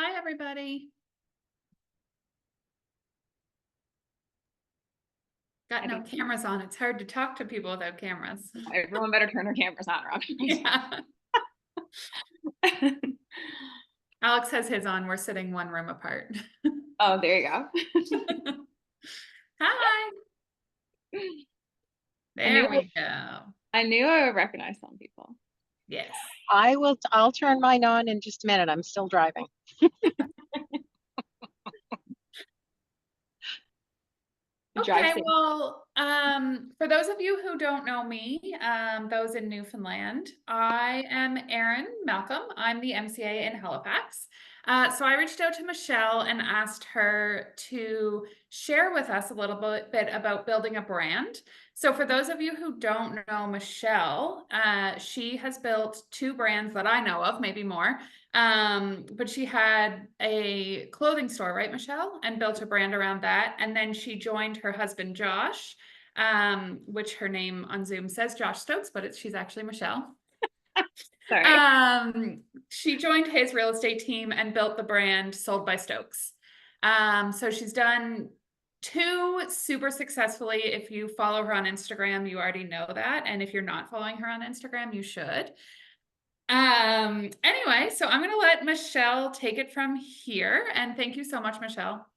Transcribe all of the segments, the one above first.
Hi, everybody. Got I no think cameras on. It's hard to talk to people without cameras. everyone better turn their cameras on around. Yeah. Alex has his on. We're sitting one room apart. Oh, there you go. Hi. I knew There we go. I knew I would recognize some people. Yes. I'll turn mine on in just a minute. I'm still driving. Drive Okay, safe. well, for those of you who don't know me, those in Newfoundland, I am Erin Malcolm. I'm the MCA in Halifax. So I reached out to Michelle and asked her to share with us a little bit about building a brand. So for those of you who don't know Michelle, she has built two brands that I know of, maybe more. But she had a clothing store, right, Michelle? And built a brand around that. And then she joined her husband, Josh, which her name on Zoom says Josh Stokes, but she's actually Michelle. Sorry. She joined his real estate team and built the brand Sold by Stokes. So she's done two super successfully. If you follow her on Instagram, you already know that. And if you're not following her on Instagram, you should. Anyway, so I'm gonna let Michelle take it from here. And thank you so much, Michelle.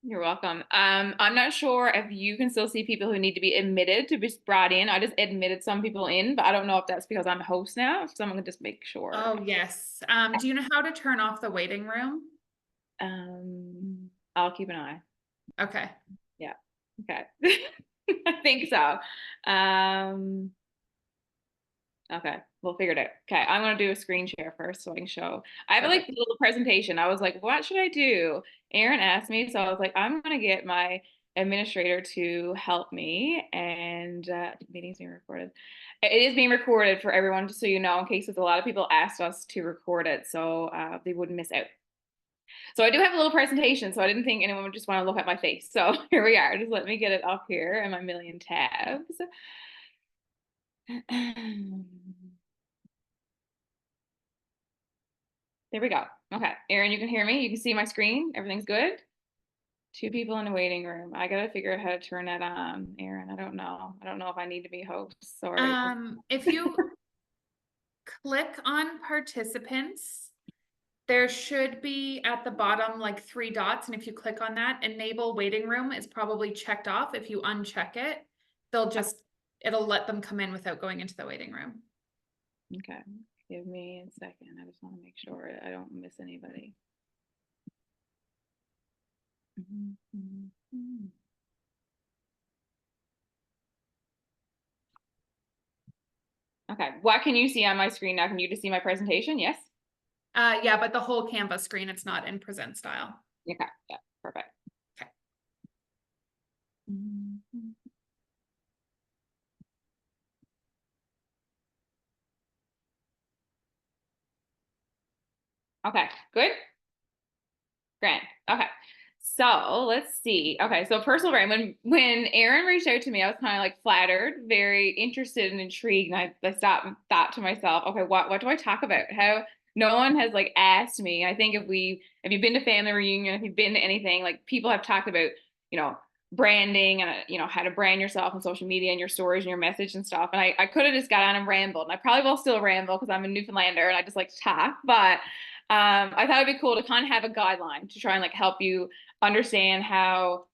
You're welcome. I'm not sure if you can still see people who need to be admitted to be brought in. I just admitted some people in, but I don't know if that's because I'm a host now. So I'm gonna just make sure. Oh, yes. Do you know how to turn off the waiting room? I'll keep an eye. Okay. Yeah. Okay. I think so. Okay, we'll figure it out. Okay, I'm gonna do a screen share first so I can show. I have like a little presentation. I was like, what should I do? Erin asked me, so I was like, I'm gonna get my administrator to help me. And meeting's being recorded. It is being recorded for everyone, just so you know, in case there's a lot of people asked us to record it, so they wouldn't miss out. So I do have a little presentation, so I didn't think anyone would just want to look at my face. So here we are. Just let me get it up here in my million tabs. There we go. Okay, Erin, you can hear me. You can see my screen. Everything's good. Two people in the waiting room. I gotta figure out how to turn that on, Erin. I don't know. I don't know if I need to be host. Sorry. If you click on participants, there should be at the bottom like three dots. And if you click on that, enable waiting room is probably checked off. If you uncheck it, it'll let them come in without going into the waiting room. Okay, give me a second. I just want to make sure I don't miss anybody. Okay, what can you see on my screen now? Can you just see my presentation? Yes? Yeah, but the whole Canva screen, it's not in present style. Okay, yeah, perfect. Okay. Okay, good. Grant. Okay. So let's see. Okay, so personal brand. When Erin reached out to me, I was kind of like flattered, very interested and intrigued. And I stopped and thought to myself, okay, what do I talk about? How no one has like asked me. I think if you've been to family reunion, if you've been to anything, like people have talked about, branding and how to brand yourself on social media and your stories and your message and stuff. And I could have just got on and rambled. And I probably will still ramble because I'm a Newfoundlander and I just like to talk, but I thought it'd be cool to kind of have a guideline to try and like help you understand how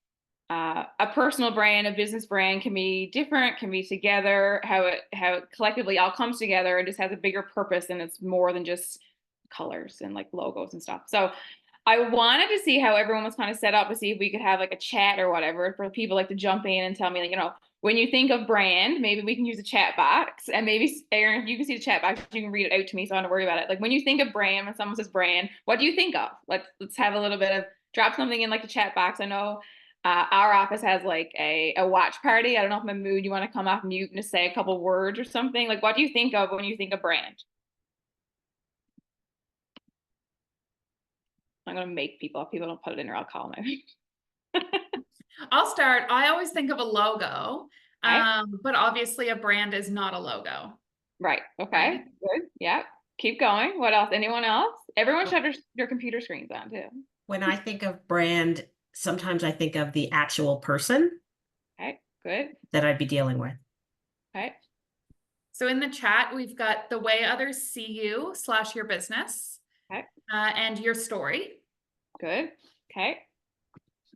a personal brand, a business brand can be different, can be together, how it collectively all comes together and just has a bigger purpose, and it's more than just colors and like logos and stuff. So I wanted to see how everyone was kind of set up to see if we could have like a chat or whatever for people like to jump in and tell me, like, when you think of brand, maybe we can use a chat box, and maybe Erin, if you can see the chat box, you can read it out to me so I don't worry about it. Like when you think of brand, when someone says brand, what do you think of? Let's have a little bit of drop something in like the chat box. I know our office has like a watch party. I don't know if my mood, you want to come off mute and just say a couple words or something. Like what do you think of when you think of brand? I'm gonna make people. If people don't put it in there, I'll call them out. I'll start. I always think of a logo, Right. but obviously a brand is not a logo. Right. Okay. Right? Good. Yeah. Keep going. What else? Anyone else? Everyone should have their computer screens on too. When I think of brand, sometimes I think of the actual person Okay, good. that I'd be dealing with. Okay, So in the chat, we've got the way others see you / your business, okay, and your story. good. Okay.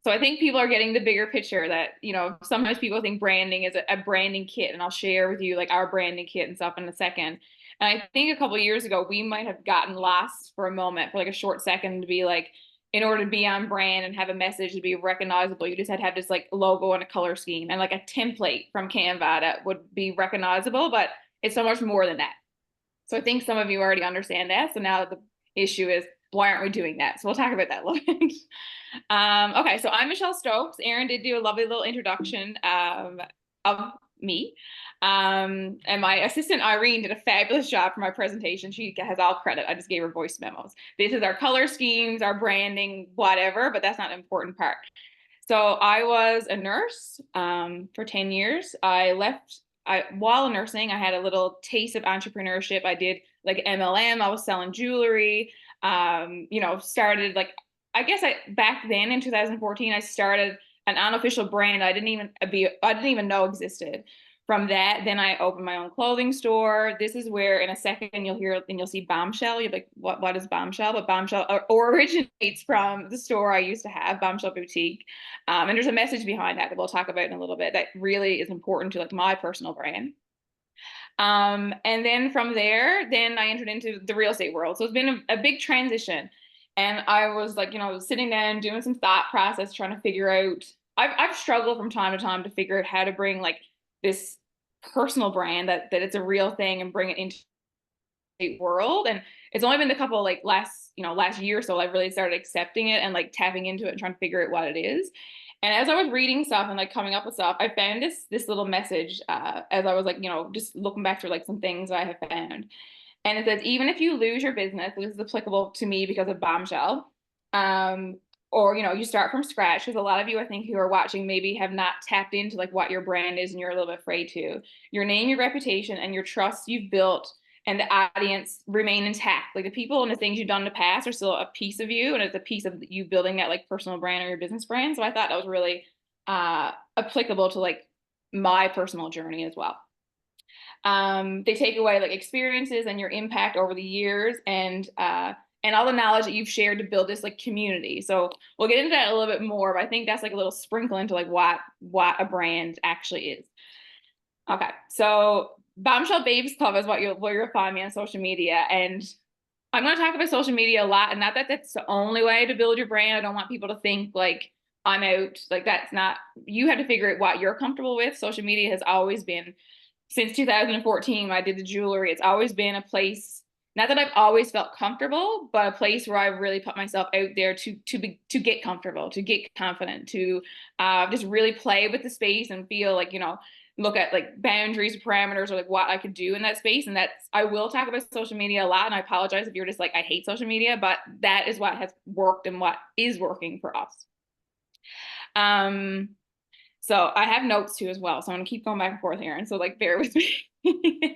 So I think people are getting the bigger picture that, you know, sometimes people think branding is a branding kit, and I'll share with you like our branding kit and stuff in a second. And I think a couple of years ago, we might have gotten lost for a moment, for like a short second, to be like, in order to be on brand and have a message to be recognizable, you just had to have this like logo and a color scheme and like a template from Canva that would be recognizable, but it's so much more than that. So I think some of you already understand that. So now the issue is, why aren't we doing that? So we'll talk about that a little bit. Okay, so I'm Michelle Stokes. Erin did do a lovely little introduction of me. And my assistant Irene did a fabulous job for my presentation. She has all credit. I just gave her voice memos. This is our color schemes, our branding, whatever, but that's not an important part. So I was a nurse for 10 years. While nursing, I had a little taste of entrepreneurship. I did like MLM. I was selling jewelry. You know, started like, I guess back then in 2014, I started an unofficial brand I didn't even know existed. From that, then I opened my own clothing store. This is where in a second you'll hear and you'll see Bombshell. You're like, what is Bombshell? But Bombshell originates from the store I used to have, Bombshell Boutique. And there's a message behind that we'll talk about in a little bit that really is important to like my personal brand. And then from there, then I entered into the real estate world. So it's been a big transition. And I was like, you know, sitting down, doing some thought process, trying to figure out, I've struggled from time to time to figure out how to bring like this personal brand that it's a real thing and bring it into the world. And it's only been a couple like last year or so I've really started accepting it and like tapping into it and trying to figure out what it is. And as I was reading stuff and like coming up with stuff, I found this little message as I was like, you know, just looking back through like some things I have found. And it says, even if you lose your business, this is applicable to me because of Bombshell, or, you know, you start from scratch, because a lot of you, I think, who are watching maybe have not tapped into like what your brand is and you're a little bit afraid to. Your name, your reputation, and your trust you've built and the audience remain intact. Like the people and the things you've done in the past are still a piece of you, and it's a piece of you building that like personal brand or your business brand. So I thought that was really applicable to like my personal journey as well. They take away like experiences and your impact over the years and all the knowledge that you've shared to build this like community. So we'll get into that a little bit more, but I think that's like a little sprinkle into like what a brand actually is. Okay, so Bombshell Babes Club is where you'll find me on social media, and I'm going to talk about social media a lot, and not that that's the only way to build your brand. I don't want people to think like I'm out, like that's not, you have to figure out what you're comfortable with. Social media has always been, since 2014, when I did the jewelry, it's always been a place, not that I've always felt comfortable, but a place where I really put myself out there to get comfortable, to get confident, to just really play with the space and feel like, you know, look at like boundaries, parameters, or like what I could do in that space. And I will talk about social media a lot. And I apologize if you're just like, I hate social media, but that is what has worked and what is working for us. So I have notes too as well. So I'm gonna keep going back and forth here. And so like, bear with me.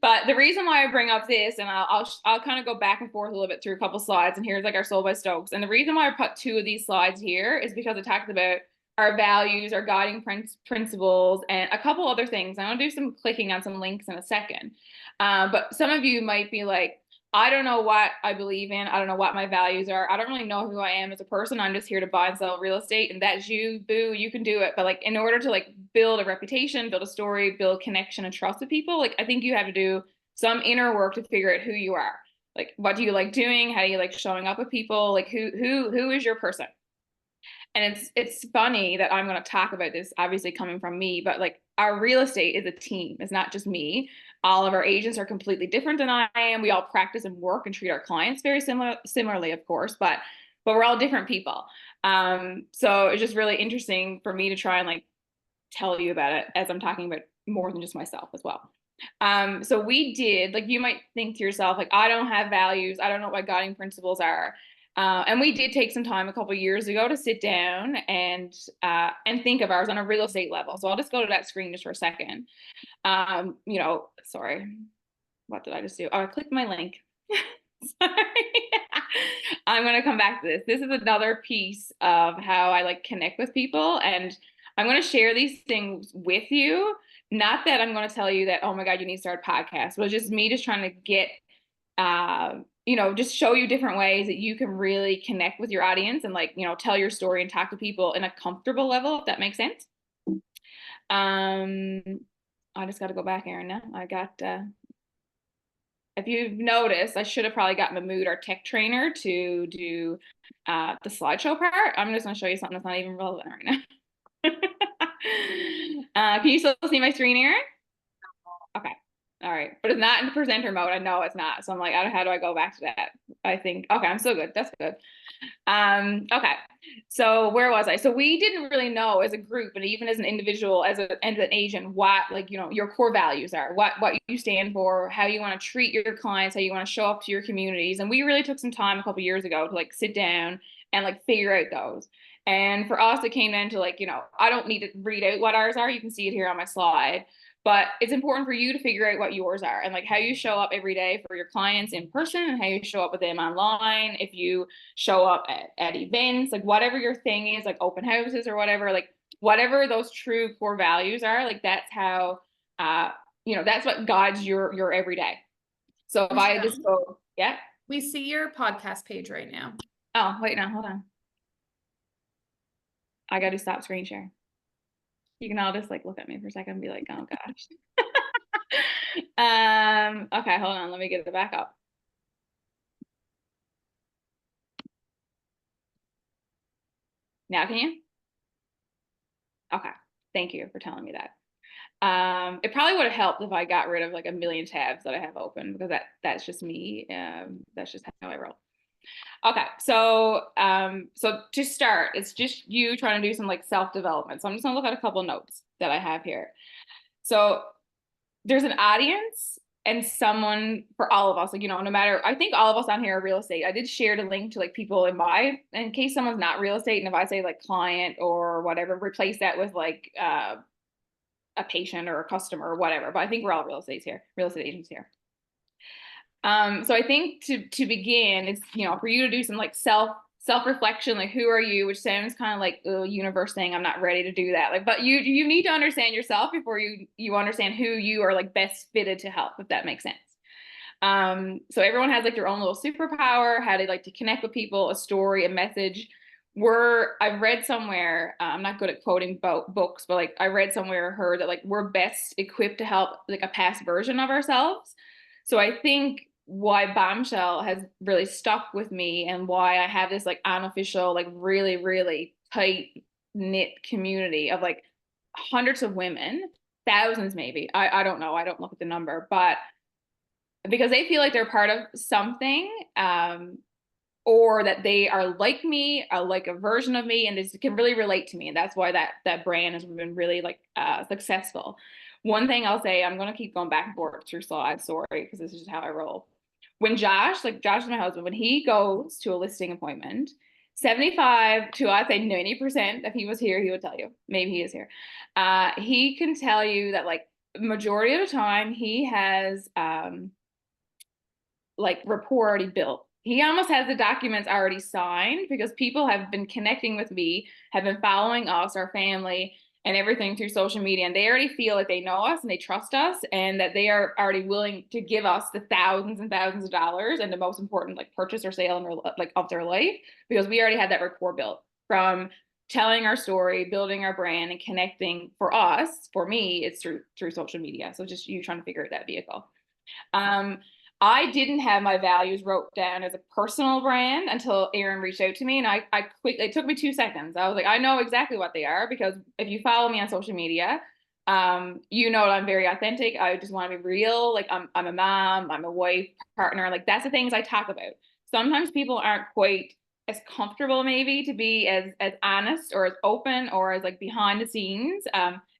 But the reason why I bring up this, and I'll kind of go back and forth a little bit through a couple slides, and here's like our Soul by Stokes. And the reason why I put 2 of these slides here is because it talks about our values, our guiding principles, and a couple other things. I'm gonna do some clicking on some links in a second. But some of you might be like, I don't know what I believe in. I don't know what my values are. I don't really know who I am as a person. I'm just here to buy and sell real estate, and that's you, boo, you can do it. But like, in order to like build a reputation, build a story, build connection and trust with people, like I think you have to do some inner work to figure out who you are. Like, what do you like doing? How do you like showing up with people? Like who is your person? And it's funny that I'm going to talk about this, obviously coming from me, but like our real estate is a team. It's not just me. All of our agents are completely different than I am. We all practice and work and treat our clients very similarly, of course, but we're all different people. So it's just really interesting for me to try and like tell you about it as I'm talking about more than just myself as well. So we did, like, you might think to yourself, like, I don't have values. I don't know what my guiding principles are. And we did take some time a couple of years ago to sit down and think of ours on a real estate level. So I'll just go to that screen just for a second. You know, sorry, what did I just do? Oh, I clicked my link. Sorry. I'm going to come back to this. This is another piece of how I like connect with people. And I'm going to share these things with you. Not that I'm going to tell you that, oh my God, you need to start a podcast, but just me just trying to get, just show you different ways that you can really connect with your audience and like, tell your story and talk to people in a comfortable level, if that makes sense. I just got to go back, Erin. Now I got, if you've noticed, I should have probably gotten Mahmood, our tech trainer, to do the slideshow part. I'm just going to show you something that's not even relevant right now. Can you still see my screen, Erin? Okay. All right. But it's not in the presenter mode. I know it's not. So I'm like, how do I go back to that? I think, okay, I'm still good. That's good. Okay. So where was I? So we didn't really know as a group and even as an individual, as an agent, what like, your core values are, what you stand for, how you want to treat your clients, how you want to show up to your communities. And we really took some time a couple years ago to like sit down and like figure out those. And for us, it came down to like, I don't need to read out what ours are. You can see it here on my slide. But it's important for you to figure out what yours are and like how you show up every day for your clients in person and how you show up with them online. If you show up at events, like whatever your thing is, like open houses or whatever, like whatever those true core values are, like that's how, that's what guides your everyday. So if I just go, yeah. We see your podcast page right now. Oh, wait, now hold on. I got to stop screen share. You can all just like look at me for a second and be like, oh gosh. Okay, hold on. Let me get it back up. Now can you? Okay. Thank you for telling me that. It probably would have helped if I got rid of like a million tabs that I have open because that's just me. That's just how I roll. Okay, so to start, it's just you trying to do some like self-development. So I'm just gonna look at a couple notes that I have here. So there's an audience and someone for all of us, like, no matter, I think all of us on here are real estate. I did share the link to like people in case someone's not real estate. And if I say like client or whatever, replace that with like a patient or a customer or whatever. But I think we're all real estate agents here. So I think to begin, it's, for you to do some like self-reflection, like who are you, which sounds kind of like a universe thing. I'm not ready to do that. Like, but you need to understand yourself before you understand who you are like best fitted to help, if that makes sense. So everyone has like their own little superpower, how they like to connect with people, a story, a message. I've read somewhere, I'm not good at quoting books, but like I read somewhere or heard that like we're best equipped to help like a past version of ourselves. So I think why Bombshell has really stuck with me and why I have this like unofficial, like really, really tight knit community of like hundreds of women, thousands maybe. I don't know. I don't look at the number, but because they feel like they're part of something, or that they are like me, like a version of me, and this can really relate to me. And that's why that brand has been really like successful. One thing I'll say, I'm going to keep going back and forth through slides, sorry, because this is just how I roll. When Josh is my husband, when he goes to a listing appointment, 75 to I'd say 90%, if he was here, he would tell you, maybe he is here. He can tell you that like majority of the time he has like rapport already built. He almost has the documents already signed because people have been connecting with me, have been following us, our family, and everything through social media. And they already feel like they know us and they trust us and that they are already willing to give us the thousands and thousands of dollars and the most important like purchase or sale in of their life, because we already had that rapport built from telling our story, building our brand, and connecting. For us, for me, it's through social media. So just you trying to figure out that vehicle. I didn't have my values wrote down as a personal brand until Erin reached out to me, and I quickly, it took me 2 seconds. I was like, I know exactly what they are, because if you follow me on social media, you know that I'm very authentic. I just want to be real. Like I'm a mom, I'm a wife, partner. Like that's the things I talk about. Sometimes people aren't quite as comfortable maybe to be as honest or as open or as like behind the scenes.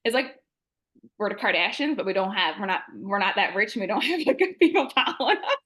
It's like we're the Kardashians, but we're not that rich and we don't have like people following us.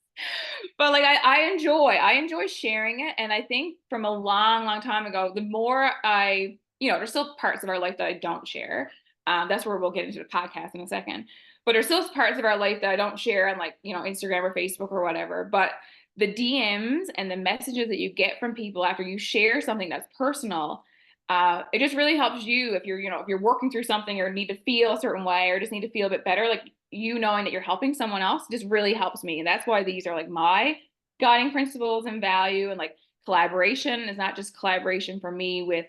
But like I enjoy sharing it. And I think from a long time ago, the more there's still parts of our life that I don't share. That's where we'll get into the podcast in a second. But there's still parts of our life that I don't share on like, Instagram or Facebook or whatever. But the DMs and the messages that you get from people after you share something that's personal, it just really helps you if you're, if you're working through something or need to feel a certain way or just need to feel a bit better, like you knowing that you're helping someone else just really helps me. And that's why these are like my guiding principles and value. And like collaboration is not just collaboration for me with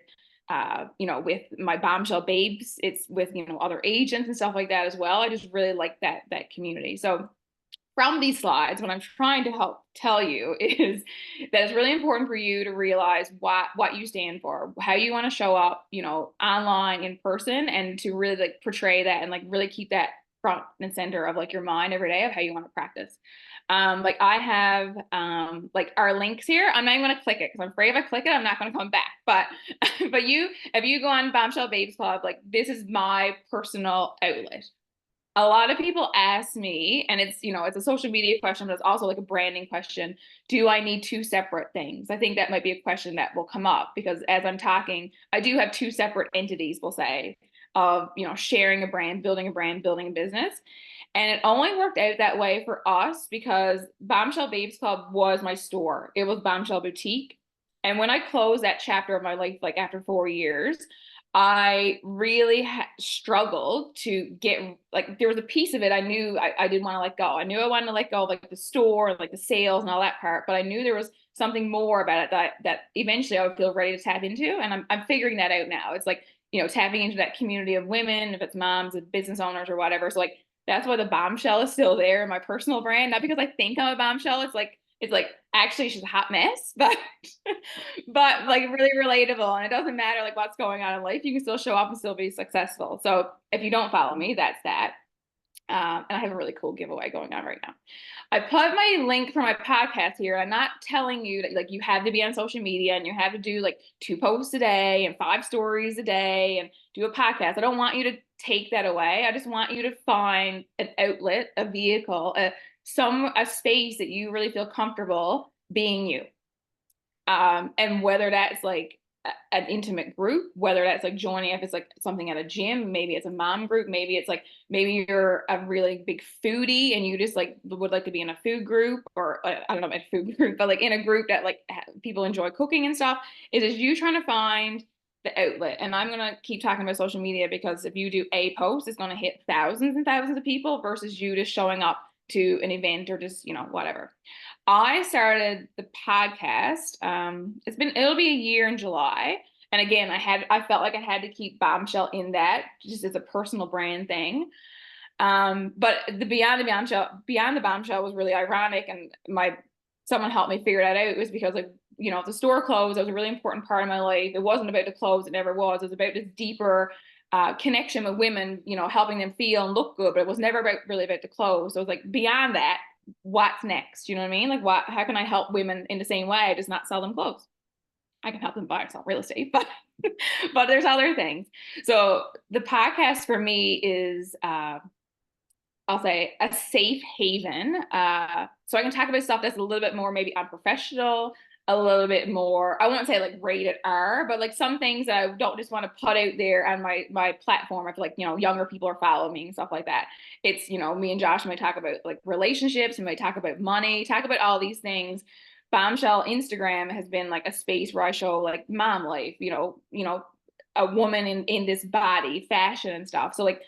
with my bombshell babes, it's with, other agents and stuff like that as well. I just really like that community. So from these slides, what I'm trying to help tell you is that it's really important for you to realize what you stand for, how you want to show up, online, in person, and to really like portray that and like really keep that front and center of like your mind every day of how you want to practice. Like I have like our links here. I'm not even going to click it because I'm afraid if I click it, I'm not going to come back. But if you go on Bombshell Babes Club, like this is my personal outlet. A lot of people ask me, and it's, it's a social media question, but it's also like a branding question. Do I need two separate things? I think that might be a question that will come up because as I'm talking, I do have two separate entities, we'll say, of, sharing a brand, building a business. And it only worked out that way for us because Bombshell Babes Club was my store. It was Bombshell Boutique. And when I closed that chapter of my life, like after 4 years, I really struggled to get, like, there was a piece of it I knew I didn't want to let go. I knew I wanted to let go of like the store and like the sales and all that part, but I knew there was something more about it that eventually I would feel ready to tap into. And I'm figuring that out now. It's like, tapping into that community of women, if it's moms and business owners or whatever. So like, that's why the bombshell is still there in my personal brand, not because I think I'm a bombshell. It's like actually she's a hot mess, but like really relatable. And it doesn't matter like what's going on in life, you can still show up and still be successful. So if you don't follow me, that's that. And I have a really cool giveaway going on right now. I put my link for my podcast here. I'm not telling you that like you have to be on social media and you have to do like 2 posts a day and 5 stories a day and do a podcast. I don't want you to take that away. I just want you to find an outlet, a vehicle, a space that you really feel comfortable being you. And whether that's like an intimate group, whether that's like joining, if it's like something at a gym, maybe it's a mom group, maybe it's like, maybe you're a really big foodie and you just like would like to be in a food group, or I don't know about a food group, but like in a group that like people enjoy cooking and stuff, is you trying to find the outlet. And I'm going to keep talking about social media because if you do a post, it's going to hit thousands and thousands of people versus you just showing up to an event or just, whatever. I started the podcast. It'll be a year in July. And again, I felt like I had to keep Bombshell in that just as a personal brand thing. But the Beyond the Bombshell was really ironic. And someone helped me figure that out. It was because like, if the store closed, it was a really important part of my life. It wasn't about to close. It never was. It was about this deeper connection with women, helping them feel and look good, but it was never really about to close. So it was like beyond that, what's next? You know what I mean? Like how can I help women in the same way? Just not sell them clothes. I can help them buy and sell real estate, but but there's other things. So the podcast for me is I'll say a safe haven. So I can talk about stuff that's a little bit more maybe unprofessional, a little bit more, I won't say like rated R, but like some things that I don't just want to put out there on my platform. I feel like, younger people are following me and stuff like that. It's, me and Josh might talk about like relationships, we might talk about money, talk about all these things. Bombshell Instagram has been like a space where I show like mom life, a woman in this body, fashion and stuff. So like,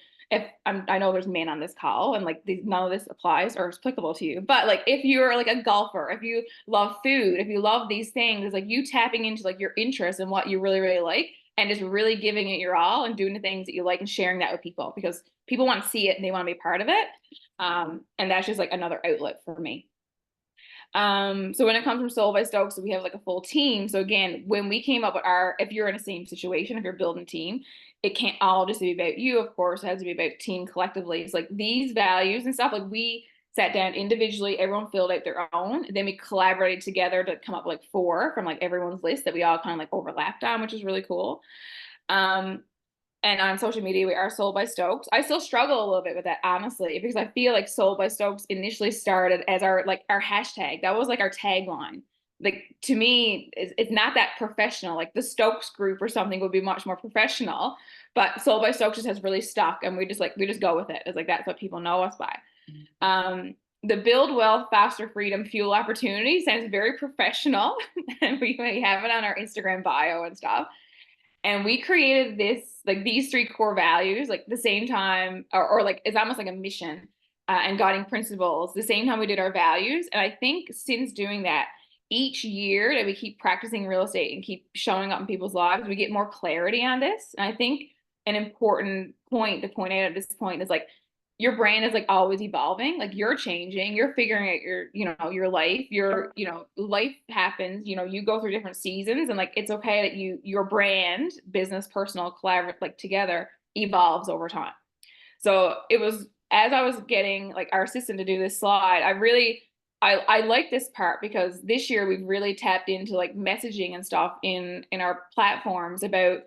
I know there's men on this call and like none of this applies or is applicable to you, but like if you're like a golfer, if you love food, if you love these things, it's like you tapping into like your interests and what you really, really like and just really giving it your all and doing the things that you like and sharing that with people because people want to see it and they want to be part of it. And that's just like another outlet for me. So when it comes from Soul by Stokes, we have like a full team. So again, when we came up with if you're in the same situation, if you're building a team, it can't all just be about you, of course, it has to be about team collectively. It's like these values and stuff, like we sat down individually, everyone filled out their own, then we collaborated together to come up with like 4 from like everyone's list that we all kind of like overlapped on, which is really cool. And on social media, we are Soul by Stokes. I still struggle a little bit with that, honestly, because I feel like Soul by Stokes initially started as our hashtag. That was like our tagline. Like to me, it's not that professional. Like the Stokes group or something would be much more professional, but Soul by Stokes just has really stuck, and we just go with it. It's like that's what people know us by. the build wealth, faster freedom, fuel opportunity sounds very professional. And we have it on our Instagram bio and stuff. And we created this, like these three core values, like the same time, or like it's almost like a mission and guiding principles, the same time we did our values. And I think since doing that, each year that we keep practicing real estate and keep showing up in people's lives, we get more clarity on this. And I think an important point to point out at this point is like your brand is like always evolving, like you're changing, you're figuring out your, you know, your life, your, you know, life happens, you know, you go through different seasons, and like it's okay that your brand, business, personal, collaborate, like together, evolves over time. So it was, as I was getting like our assistant to do this slide, I like this part because this year we've really tapped into like messaging and stuff in our platforms about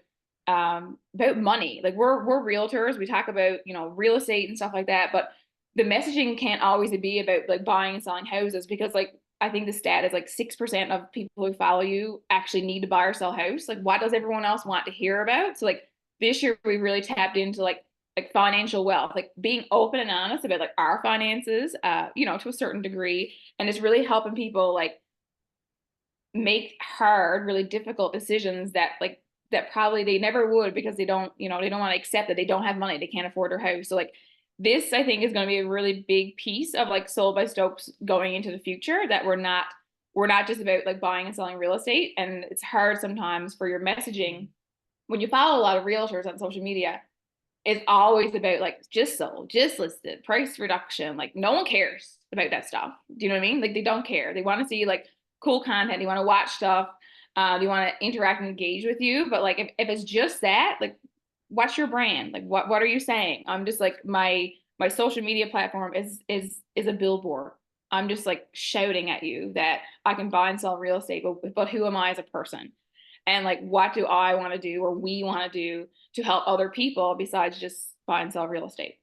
money. Like we're realtors, we talk about, you know, real estate and stuff like that, but the messaging can't always be about like buying and selling houses, because like I think the stat is like 6% of people who follow you actually need to buy or sell a house. Like what does everyone else want to hear about? So like this year we really tapped into like financial wealth, like being open and honest about like our finances, you know, to a certain degree. And it's really helping people like make hard, really difficult decisions that probably they never would, because they don't, you know, they don't want to accept that they don't have money, they can't afford their house. So like this, I think, is going to be a really big piece of like Sold by Stokes going into the future, that we're not just about like buying and selling real estate. And it's hard sometimes for your messaging when you follow a lot of realtors on social media. It's always about like just sold, just listed, price reduction. Like no one cares about that stuff. Do you know what I mean? Like they don't care. They want to see like cool content. They want to watch stuff. They want to interact and engage with you. But like if it's just that, like what's your brand? Like what are you saying? I'm just like my social media platform is a billboard. I'm just like shouting at you that I can buy and sell real estate, but who am I as a person? And like what do I want to do, or we want to do, to help other people besides just buy and sell real estate.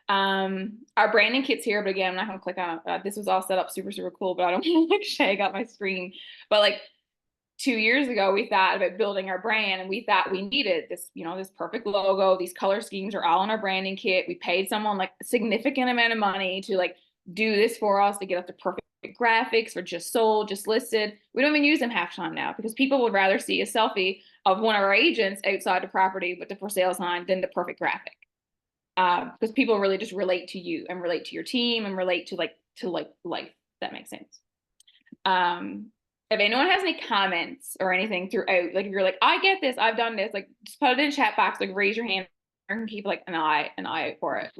Our branding kit's here, but again, I'm not going to click on it. This was all set up super, super cool, but I don't want to like shake out my screen. But like 2 years ago, we thought about building our brand, and we thought we needed this, you know, this perfect logo. These color schemes are all in our branding kit. We paid someone like a significant amount of money to like do this for us, to get us the perfect graphics for just sold, just listed. We don't even use them half the time now, because people would rather see a selfie of one of our agents outside the property with the for sale sign than the perfect graphic. Because people really just relate to you and relate to your team and relate to life. If that makes sense. If anyone has any comments or anything throughout, like if you're like, I get this, I've done this, like just put it in the chat box, like raise your hand. I can keep like an eye out for it.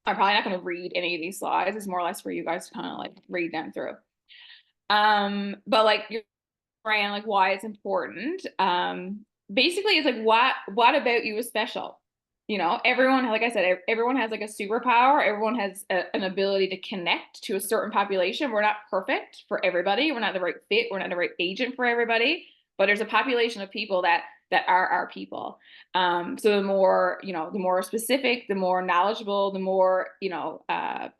I'm probably not going to read any of these slides. It's more or less for you guys to kind of like read them through. But like your brand, like why it's important. Basically it's like what about you is special? You know, everyone, like I said, everyone has like a superpower. Everyone has an ability to connect to a certain population. We're not perfect for everybody. We're not the right fit. We're not the right agent for everybody. But there's a population of people that are our people. So the more, you know, the more specific, the more knowledgeable, the more, you know,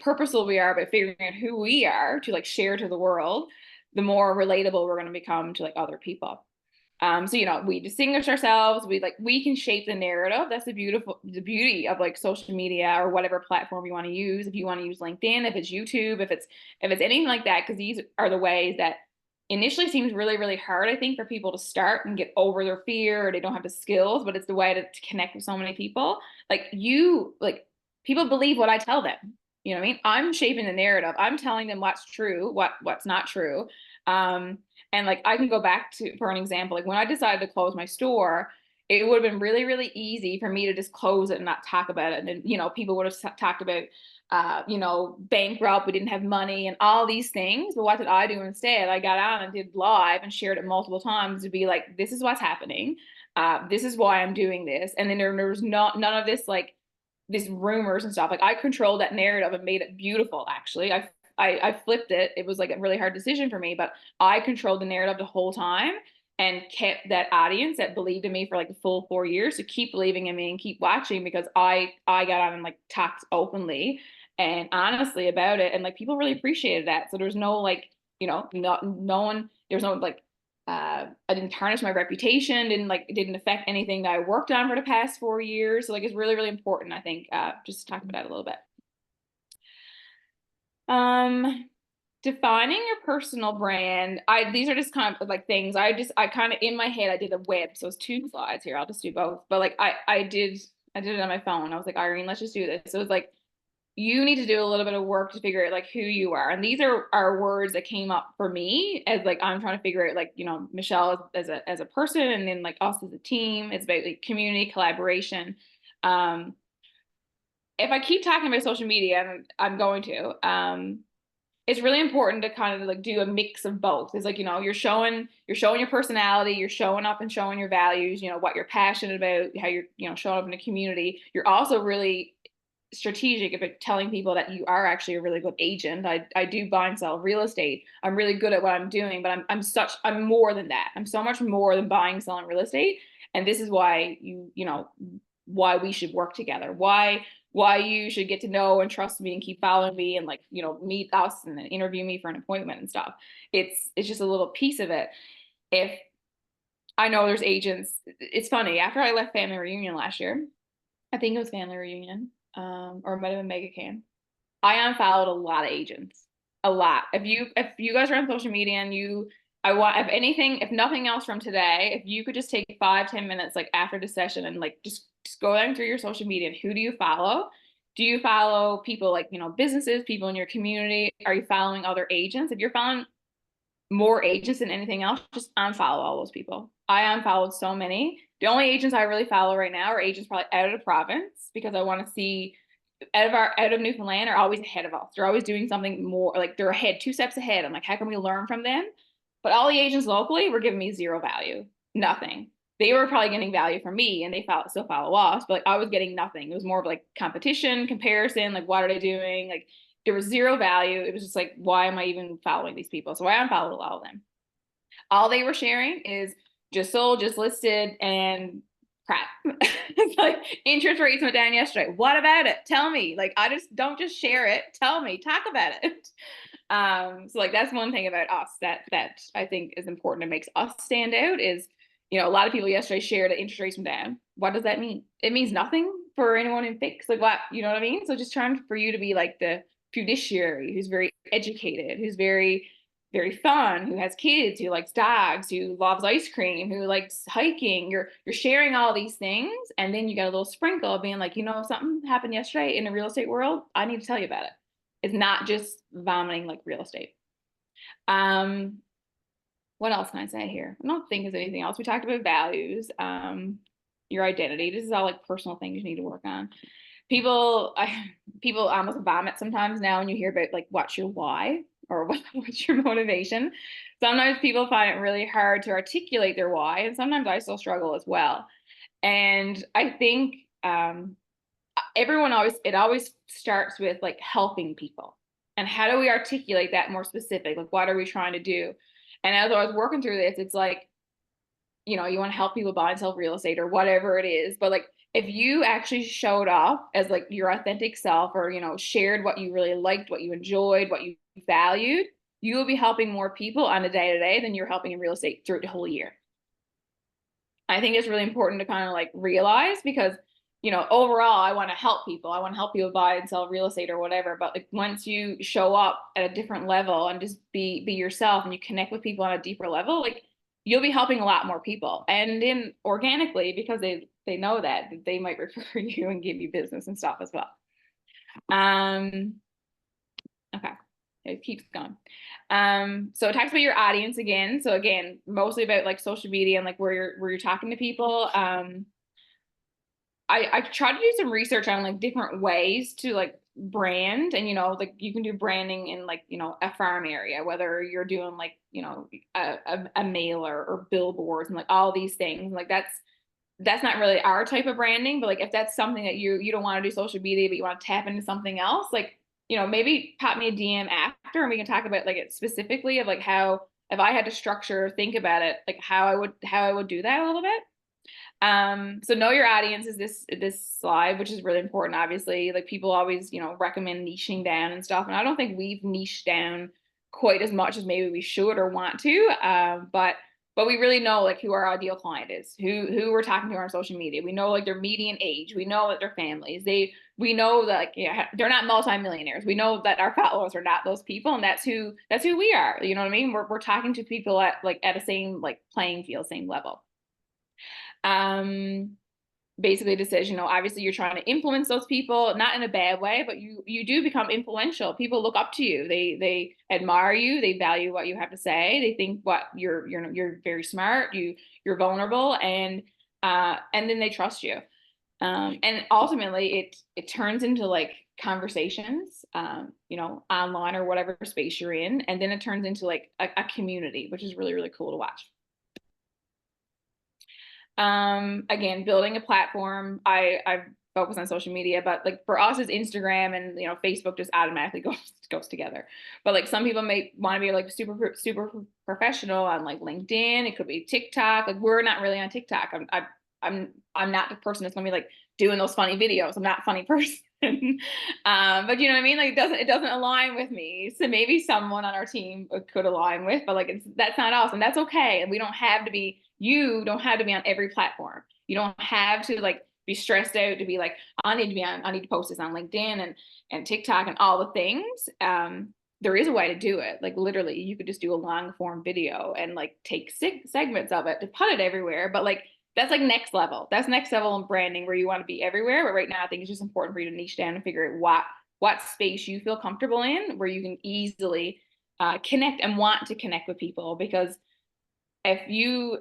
purposeful we are about figuring out who we are to like share to the world, the more relatable we're going to become to like other people. So, you know, we distinguish ourselves. We can shape the narrative. That's the beauty of like social media or whatever platform you want to use. If you want to use LinkedIn, if it's YouTube, if it's anything like that, because these are the ways that initially seems really, really hard, I think, for people to start and get over their fear, or they don't have the skills, but it's the way to connect with so many people. Like people believe what I tell them. You know what I mean? I'm shaping the narrative. I'm telling them what's true, what's not true. And like I can go back to, for an example, like when I decided to close my store, it would have been really, really easy for me to just close it and not talk about it. And then, you know, people would have talked about, you know, bankrupt, we didn't have money and all these things. But what did I do instead? I got on and did live and shared it multiple times to be like, this is what's happening. This is why I'm doing this. And then there was none of this, like these rumors and stuff. Like I controlled that narrative and made it beautiful. Actually, I flipped it. It was like a really hard decision for me, but I controlled the narrative the whole time and kept that audience that believed in me for like the full 4 years to keep believing in me and keep watching, because I got on and like talked openly and honestly about it, and like people really appreciated that. So there's no like, you know, no one, there's no like I didn't tarnish my reputation, it didn't affect anything that I worked on for the past 4 years. So like it's really, really important, I think, just to talk about that a little bit. Defining your personal brand. These are just kind of like things I kind of in my head I did a web. So it's 2 slides here. I'll just do both. But like I did it on my phone. I was like, Irene, let's just do this. So it's like you need to do a little bit of work to figure out like who you are. And these are words that came up for me as like I'm trying to figure out like, Michelle as a person, and then like us as a team. It's about like community collaboration. If I keep talking about social media, and I'm going to, it's really important to kind of like do a mix of both. It's like, you're showing your personality, you're showing up and showing your values, what you're passionate about, how you're, showing up in the community. You're also really strategic about telling people that you are actually a really good agent. I do buy and sell real estate. I'm really good at what I'm doing, but I'm more than that. I'm so much more than buying, selling real estate. And this is why why we should work together. Why you should get to know and trust me and keep following me and like, meet us and then interview me for an appointment and stuff. It's just a little piece of it. If I know there's agents, it's funny, after I left Family Reunion last year, I think it was Family Reunion, or it might have been Mega Can, I unfollowed a lot of agents. A lot. If you guys are on social media and if nothing else from today, if you could just take 5-10 minutes like after the session and like just go down through your social media and who do you follow? Do you follow people like, businesses, people in your community? Are you following other agents? If you're following more agents than anything else, just unfollow all those people. I unfollowed so many. The only agents I really follow right now are agents probably out of the province, because I want to see out of Newfoundland are always ahead of us. They're always doing something more, like they're ahead, 2 steps ahead. I'm like, how can we learn from them? But all the agents locally were giving me zero value, nothing. They were probably getting value from me, and they still follow us, but like I was getting nothing. It was more of like competition, comparison, like what are they doing? Like there was zero value. It was just like, why am I even following these people? So I unfollowed a lot of them. All they were sharing is just sold, just listed, and crap. It's like interest rates went down yesterday. What about it? Tell me. Like don't just share it. Tell me. Talk about it. So like that's one thing about us that I think is important and makes us stand out is, a lot of people yesterday shared that interest rates went down. What does that mean? It means nothing for anyone in fix. Like what, you know what I mean? So just trying for you to be like the fiduciary who's very educated, who's very, very fun, who has kids, who likes dogs, who loves ice cream, who likes hiking. You're sharing all these things, and then you got a little sprinkle of being like, something happened yesterday in the real estate world. I need to tell you about it. It's not just vomiting like real estate. What else can I say here? I don't think there's anything else. We talked about values, your identity. This is all like personal things you need to work on. People almost vomit sometimes now when you hear about like what's your why or what's your motivation. Sometimes people find it really hard to articulate their why, and sometimes I still struggle as well. And I think it always starts with like helping people, and how do we articulate that more specific? Like what are we trying to do? And as I was working through this, it's like, you want to help people buy and sell real estate or whatever it is. But like, if you actually showed up as like your authentic self, or, shared what you really liked, what you enjoyed, what you valued, you will be helping more people on a day-to-day than you're helping in real estate through the whole year. I think it's really important to kind of like realize, because overall, I want to help people. I want to help people buy and sell real estate or whatever. But like once you show up at a different level and just be yourself, and you connect with people on a deeper level, like you'll be helping a lot more people. And then organically, because they know that they might refer you and give you business and stuff as well. Okay. It keeps going. So it talks about your audience again. So again, mostly about like social media and like where you're talking to people. I tried to do some research on like different ways to like brand, and like you can do branding in like a farm area, whether you're doing like a mailer or billboards and like all these things. Like that's not really our type of branding, but like if that's something that you don't want to do social media, but you want to tap into something else, like maybe pop me a DM after, and we can talk about like it specifically of like how, if I had to think about it, like how I would do that a little bit. So know your audience is this slide, which is really important. Obviously, like people always, recommend niching down and stuff. And I don't think we've niched down quite as much as maybe we should or want to. But but we really know like who our ideal client is, who we're talking to on social media. We know like their median age. We know that their families. We know that like, yeah, they're not multimillionaires. We know that our followers are not those people, and that's who we are. You know what I mean? We're talking to people at a same like playing field, same level. Basically it says, you know, obviously you're trying to influence those people, not in a bad way, but you do become influential. People look up to you. They admire you. They value what you have to say. They think what you're very smart. You're vulnerable, and then they trust you. And ultimately it turns into like conversations, you know, online or whatever space you're in, and then it turns into like a community, which is really, really cool to watch. Again, building a platform. I focus on social media, but like for us, it's Instagram, and you know, Facebook just automatically goes together. But like some people may want to be like super professional on like LinkedIn. It could be TikTok. Like we're not really on TikTok. I'm not the person that's gonna be like doing those funny videos. I'm not a funny person. But you know what I mean? Like it doesn't align with me. So maybe someone on our team could align with, but like that's not us, and that's okay. And we don't have to be. You don't have to be on every platform. You don't have to like be stressed out to be like, I need to post this on LinkedIn and TikTok and all the things. There is a way to do it. Like literally, you could just do a long form video and like take segments of it to put it everywhere. But like that's like next level. That's next level in branding where you want to be everywhere. But right now, I think it's just important for you to niche down and figure out what space you feel comfortable in, where you can easily connect and want to connect with people. Because if you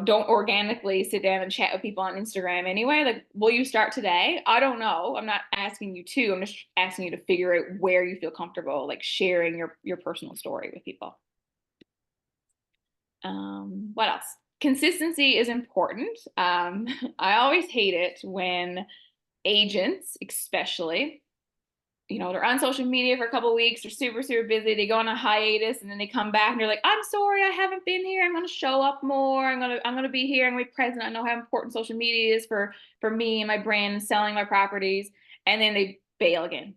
don't organically sit down and chat with people on Instagram anyway, like, will you start today? I don't know. I'm not asking you to. I'm just asking you to figure out where you feel comfortable, like sharing your personal story with people. What else? Consistency is important. I always hate it when agents, especially, they're on social media for a couple of weeks. They're super busy. They go on a hiatus, and then they come back and they're like, "I'm sorry, I haven't been here. I'm going to show up more. I'm going to be here. I'm going to be present. I know how important social media is for me and my brand and selling my properties." And then they bail again.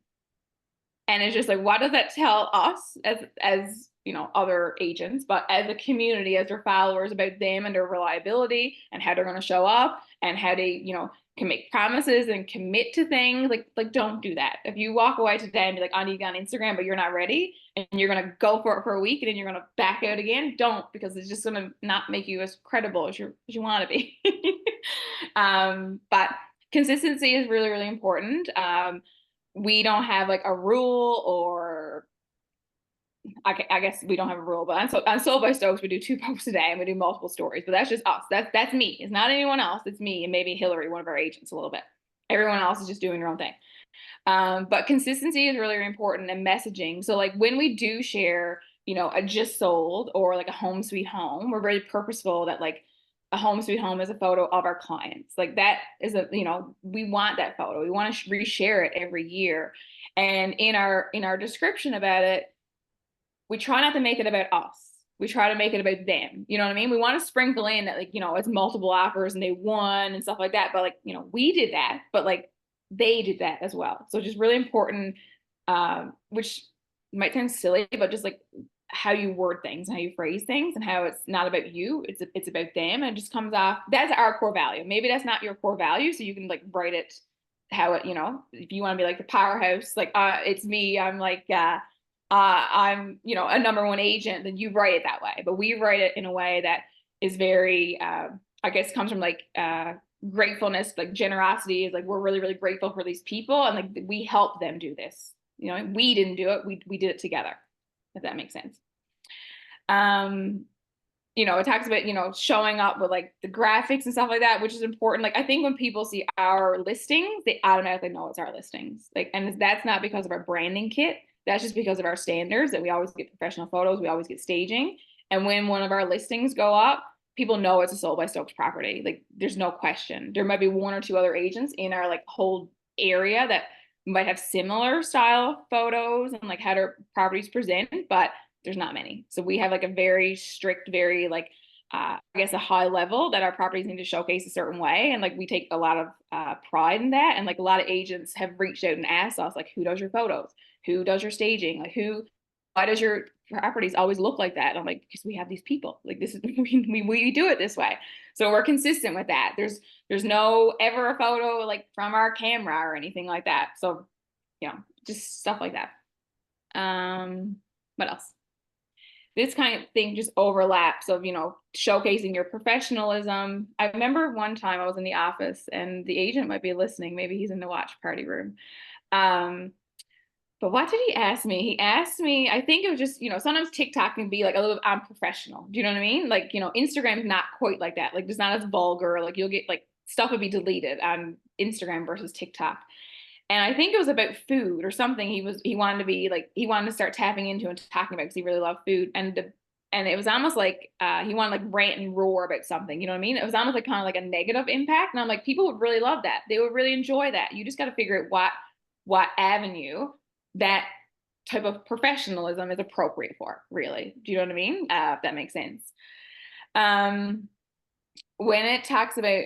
And it's just like, what does that tell us as other agents, but as a community, as their followers, about them and their reliability and how they're going to show up and how they, can make promises and commit to things. Like don't do that. If you walk away today and be like, I need to get on Instagram, but you're not ready, and you're going to go for it for a week and then you're going to back out again, don't, because it's just going to not make you as credible as you want to be. But consistency is really, really important. We don't have like a rule, or I guess we don't have a rule, but on Sold by Stokes, we do 2 posts a day and we do multiple stories, but that's just us. That's me. It's not anyone else. It's me and maybe Hillary, one of our agents, a little bit. Everyone else is just doing their own thing. But consistency is really, really important, and messaging. So like when we do share, a just sold or like a home sweet home, we're very purposeful that like a home sweet home is a photo of our clients. Like that is we want that photo. We want to reshare it every year. And in our description about it, we try not to make it about us. We try to make it about them. You know what I mean? We want to sprinkle in that, like, it's multiple offers and they won and stuff like that. But like, we did that, but like they did that as well. So just really important, which might sound silly, but just like how you word things and how you phrase things and how it's not about you, it's about them. And it just comes off, that's our core value. Maybe that's not your core value. So you can like write it how it, if you want to be like the powerhouse, like, it's me, I'm like, I'm, a #1 agent, then you write it that way. But we write it in a way that is very, I guess, comes from like gratefulness, like generosity is like, we're really, really grateful for these people. And like, we help them do this. We didn't do it. We did it together, if that makes sense. It talks about, showing up with like the graphics and stuff like that, which is important. Like, I think when people see our listings, they automatically know it's our listings. Like, and that's not because of our branding kit. That's just because of our standards, that we always get professional photos. We always get staging. And when one of our listings go up, people know it's a Sold by Stokes property. Like, there's no question. There might be 1 or 2 other agents in our like whole area that might have similar style photos and like how their properties present, but there's not many. So we have like a very strict, very like, I guess a high level that our properties need to showcase a certain way. And like, we take a lot of pride in that. And like a lot of agents have reached out and asked us like, who does your photos? Who does your staging? Like why does your properties always look like that? And I'm like, because we have these people, like this is, we do it this way. So we're consistent with that. There's no ever a photo like from our camera or anything like that. So, just stuff like that. What else? This kind of thing just overlaps of, showcasing your professionalism. I remember one time I was in the office, and the agent might be listening. Maybe he's in the watch party room. But what did he ask me? He asked me, I think it was just, sometimes TikTok can be like a little unprofessional. Do you know what I mean? Like, Instagram is not quite like that. Like, it's not as vulgar. Like, you'll get like stuff would be deleted on Instagram versus TikTok. And I think it was about food or something. He wanted to start tapping into and talking about, because he really loved food. And it was almost like he wanted like rant and roar about something. You know what I mean? It was almost like kind of like a negative impact. And I'm like, people would really love that. They would really enjoy that. You just got to figure out what avenue that type of professionalism is appropriate for, really. Do you know what I mean? If that makes sense. When it talks about,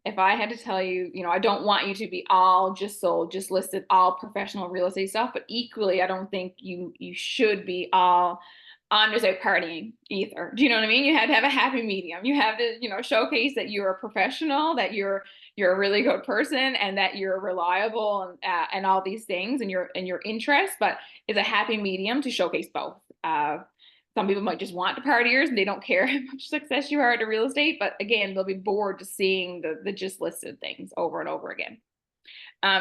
if I had to tell you, I don't want you to be all just sold, just listed, all professional real estate stuff, but equally, I don't think you should be all on just out partying either. Do you know what I mean? You have to have a happy medium. You have to, showcase that you're a professional, that you're a really good person, and that you're reliable, and all these things, and your interests, but it's a happy medium to showcase both. Some people might just want the partiers and they don't care how much success you are at the real estate, but again, they'll be bored to seeing the just listed things over and over again.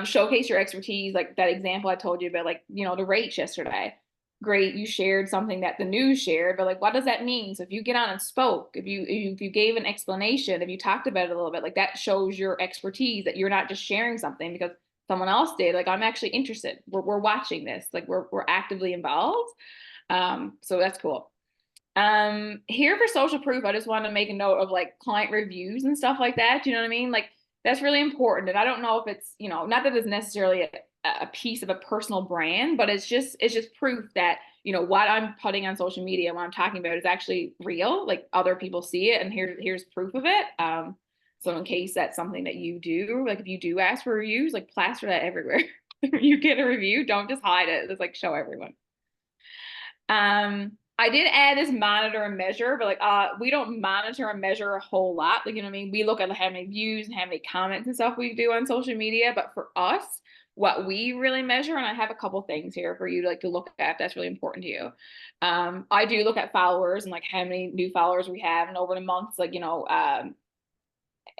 Showcase your expertise, like that example I told you about, like, the rates yesterday. Great, you shared something that the news shared, but like, what does that mean? So if you get on and spoke, if you gave an explanation, if you talked about it a little bit, like that shows your expertise, that you're not just sharing something because someone else did. Like, I'm actually interested. We're watching this. Like, we're actively involved. So that's cool. Here for social proof, I just want to make a note of like client reviews and stuff like that. You know what I mean? Like, that's really important. And I don't know if it's, not that it's necessarily a piece of a personal brand, but it's just proof that, what I'm putting on social media, what I'm talking about is actually real. Like, other people see it, and here's proof of it. So in case that's something that you do, like if you do ask for reviews, like plaster that everywhere. You get a review, don't just hide it. Just like show everyone. I did add this monitor and measure, but like we don't monitor and measure a whole lot. Like, you know what I mean? We look at how many views and how many comments and stuff we do on social media, but for us, what we really measure, and I have a couple things here for you to look at, that's really important to you. I do look at followers and like how many new followers we have, and over the months, like,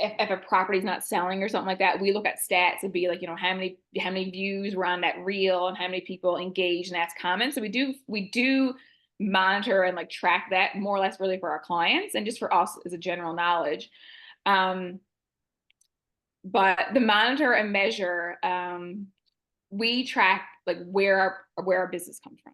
if a property's not selling or something like that, we look at stats and be like, how many views were on that reel and how many people engage and ask comments. So we do monitor and like track that more or less really for our clients and just for us as a general knowledge. But the monitor and measure, we track like where our business comes from.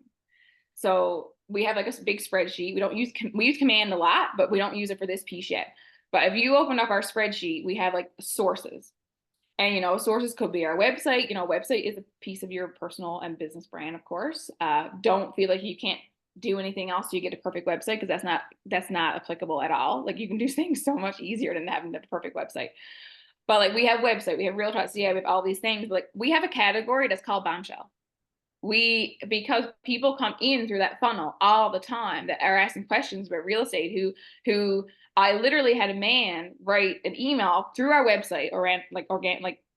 So we have like a big spreadsheet. We use Command a lot, but we don't use it for this piece yet. But if you open up our spreadsheet, we have like sources. And, sources could be our website. Website is a piece of your personal and business brand, of course. Don't feel like you can't do anything else so you get a perfect website, because that's not applicable at all. Like, you can do things so much easier than having the perfect website. But like, we have website, we have Realtor.ca, we have all these things. But like, we have a category that's called bombshell. Because people come in through that funnel all the time that are asking questions about real estate, who I literally had a man write an email through our website, or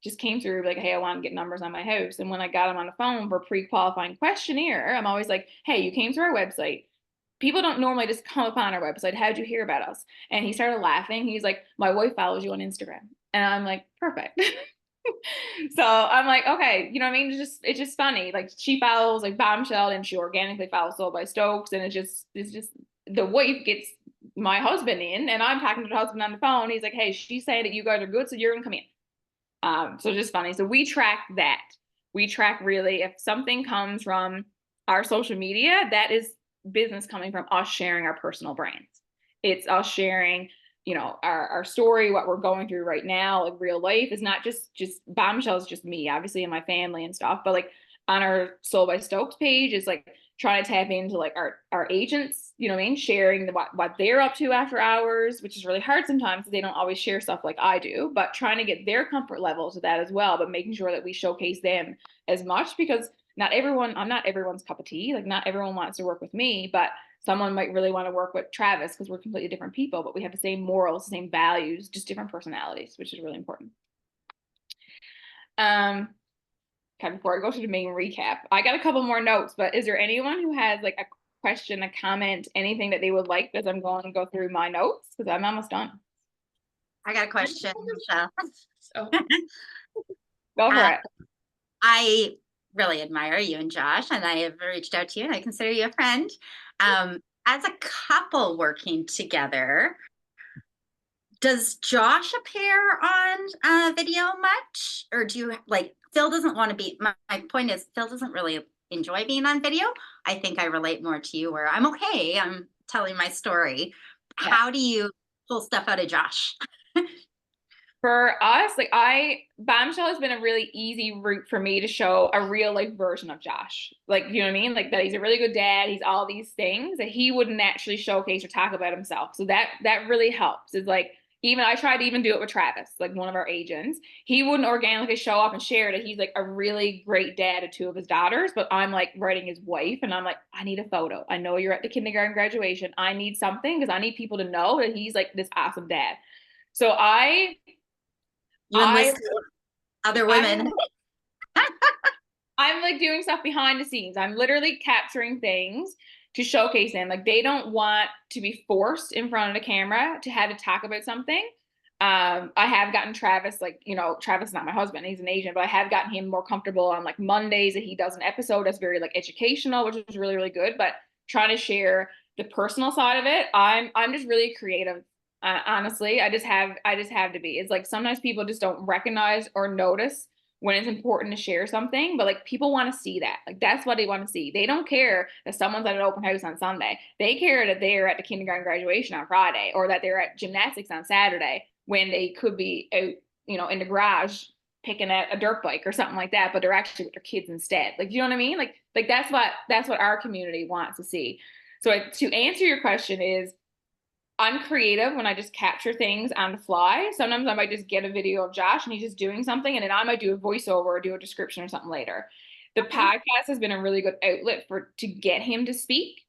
just came through like, hey, I want to get numbers on my house. And when I got him on the phone for pre-qualifying questionnaire, I'm always like, hey, you came through our website. People don't normally just come upon our website. How'd you hear about us? And he started laughing. He's like, my wife follows you on Instagram. And I'm like, perfect. So I'm like, okay, you know what I mean? It's just funny. Like, she follows like Bombshell, and she organically follows Sold by Stokes. And it's just the wife gets my husband in, and I'm talking to the husband on the phone. He's like, hey, she's saying that you guys are good, so you're gonna come in. So just funny. So we track that. We track really if something comes from our social media, that is business coming from us sharing our personal brands. It's us sharing, our story, what we're going through right now, like real life. Is not just Bombshell is just me, obviously, and my family and stuff. But like on our Sold by Stokes page, it's like trying to tap into like our agents, you know what I mean? Sharing what they're up to after hours, which is really hard sometimes because they don't always share stuff like I do, but trying to get their comfort level to that as well, but making sure that we showcase them as much, because I'm not everyone's cup of tea. Like not everyone wants to work with me, but someone might really want to work with Travis because we're completely different people, but we have the same morals, the same values, just different personalities, which is really important. Okay, before I go to the main recap, I got a couple more notes, but is there anyone who has like a question, a comment, anything that they would like as I'm going to go through my notes? Because I'm almost done. I got a question, Michelle. So Go for it. I really admire you and Josh, and I have reached out to you, and I consider you a friend. As a couple working together, does Josh appear on video much, or do you like? Phil doesn't want to be. My point is, Phil doesn't really enjoy being on video. I think I relate more to you, where I'm okay. I'm telling my story. Yeah. How do you pull stuff out of Josh? For us, like Bombshell has been a really easy route for me to show a real life version of Josh. Like, you know what I mean? Like that he's a really good dad. He's all these things that he wouldn't naturally showcase or talk about himself. So that really helps. It's like, even I tried to even do it with Travis, like one of our agents. He wouldn't organically show up and share that he's like a really great dad to two of his daughters, but I'm like writing his wife and I'm like, I need a photo. I know you're at the kindergarten graduation. I need something because I need people to know that he's like this awesome dad. So You enlist other women. I'm like doing stuff behind the scenes. I'm literally capturing things to showcase them. Like they don't want to be forced in front of the camera to have to talk about something. I have gotten Travis, like, you know, Travis is not my husband, he's an agent, but I have gotten him more comfortable on like Mondays that he does an episode that's very like educational, which is really, really good. But trying to share the personal side of it, I'm just really creative. Honestly, I just have to be. It's like sometimes people just don't recognize or notice when it's important to share something, but like people want to see that. Like that's what they want to see. They don't care that someone's at an open house on Sunday. They care that they're at the kindergarten graduation on Friday or that they're at gymnastics on Saturday when they could be out, you know, in the garage picking at a dirt bike or something like that, but they're actually with their kids instead. Like, you know what I mean? Like that's what our community wants to see. So to answer your question is, I'm creative when I just capture things on the fly. Sometimes I might just get a video of Josh and he's just doing something, and then I might do a voiceover or do a description or something later. The podcast has been a really good outlet to get him to speak.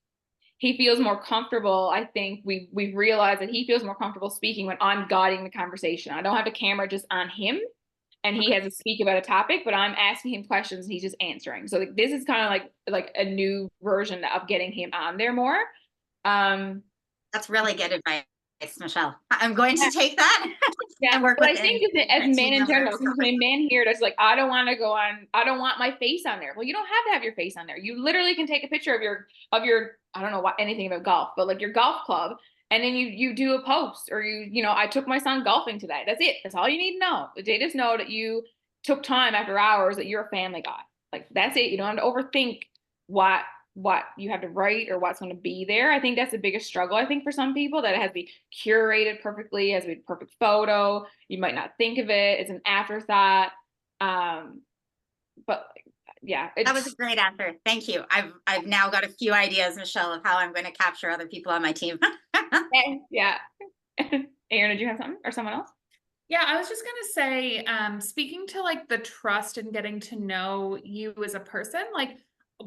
He feels more comfortable. I think we've realized that he feels more comfortable speaking when I'm guiding the conversation. I don't have the camera just on him and he has to speak about a topic, but I'm asking him questions and he's just answering. So like, this is kind of like a new version of getting him on there more. That's really good advice, Michelle. I'm going to take that. Yeah, and work but with I think as men in general, because when men here that's like, I don't want to go on, I don't want my face on there. Well, you don't have to have your face on there. You literally can take a picture of your I don't know what anything about golf, but like your golf club, and then you do a post, or you know, I took my son golfing today. That's it. That's all you need to know. They just know that you took time after hours, that you're a family guy. Like that's it. You don't have to overthink what you have to write or what's going to be there. I think that's the biggest struggle, I think, for some people, that it has to be curated perfectly, has to be a perfect photo. You might not think of it. It's an afterthought. But yeah. That was a great answer. Thank you. I've now got a few ideas, Michelle, of how I'm going to capture other people on my team. Yeah. Erin, did you have something or someone else? Yeah, I was just gonna say, speaking to like the trust and getting to know you as a person, like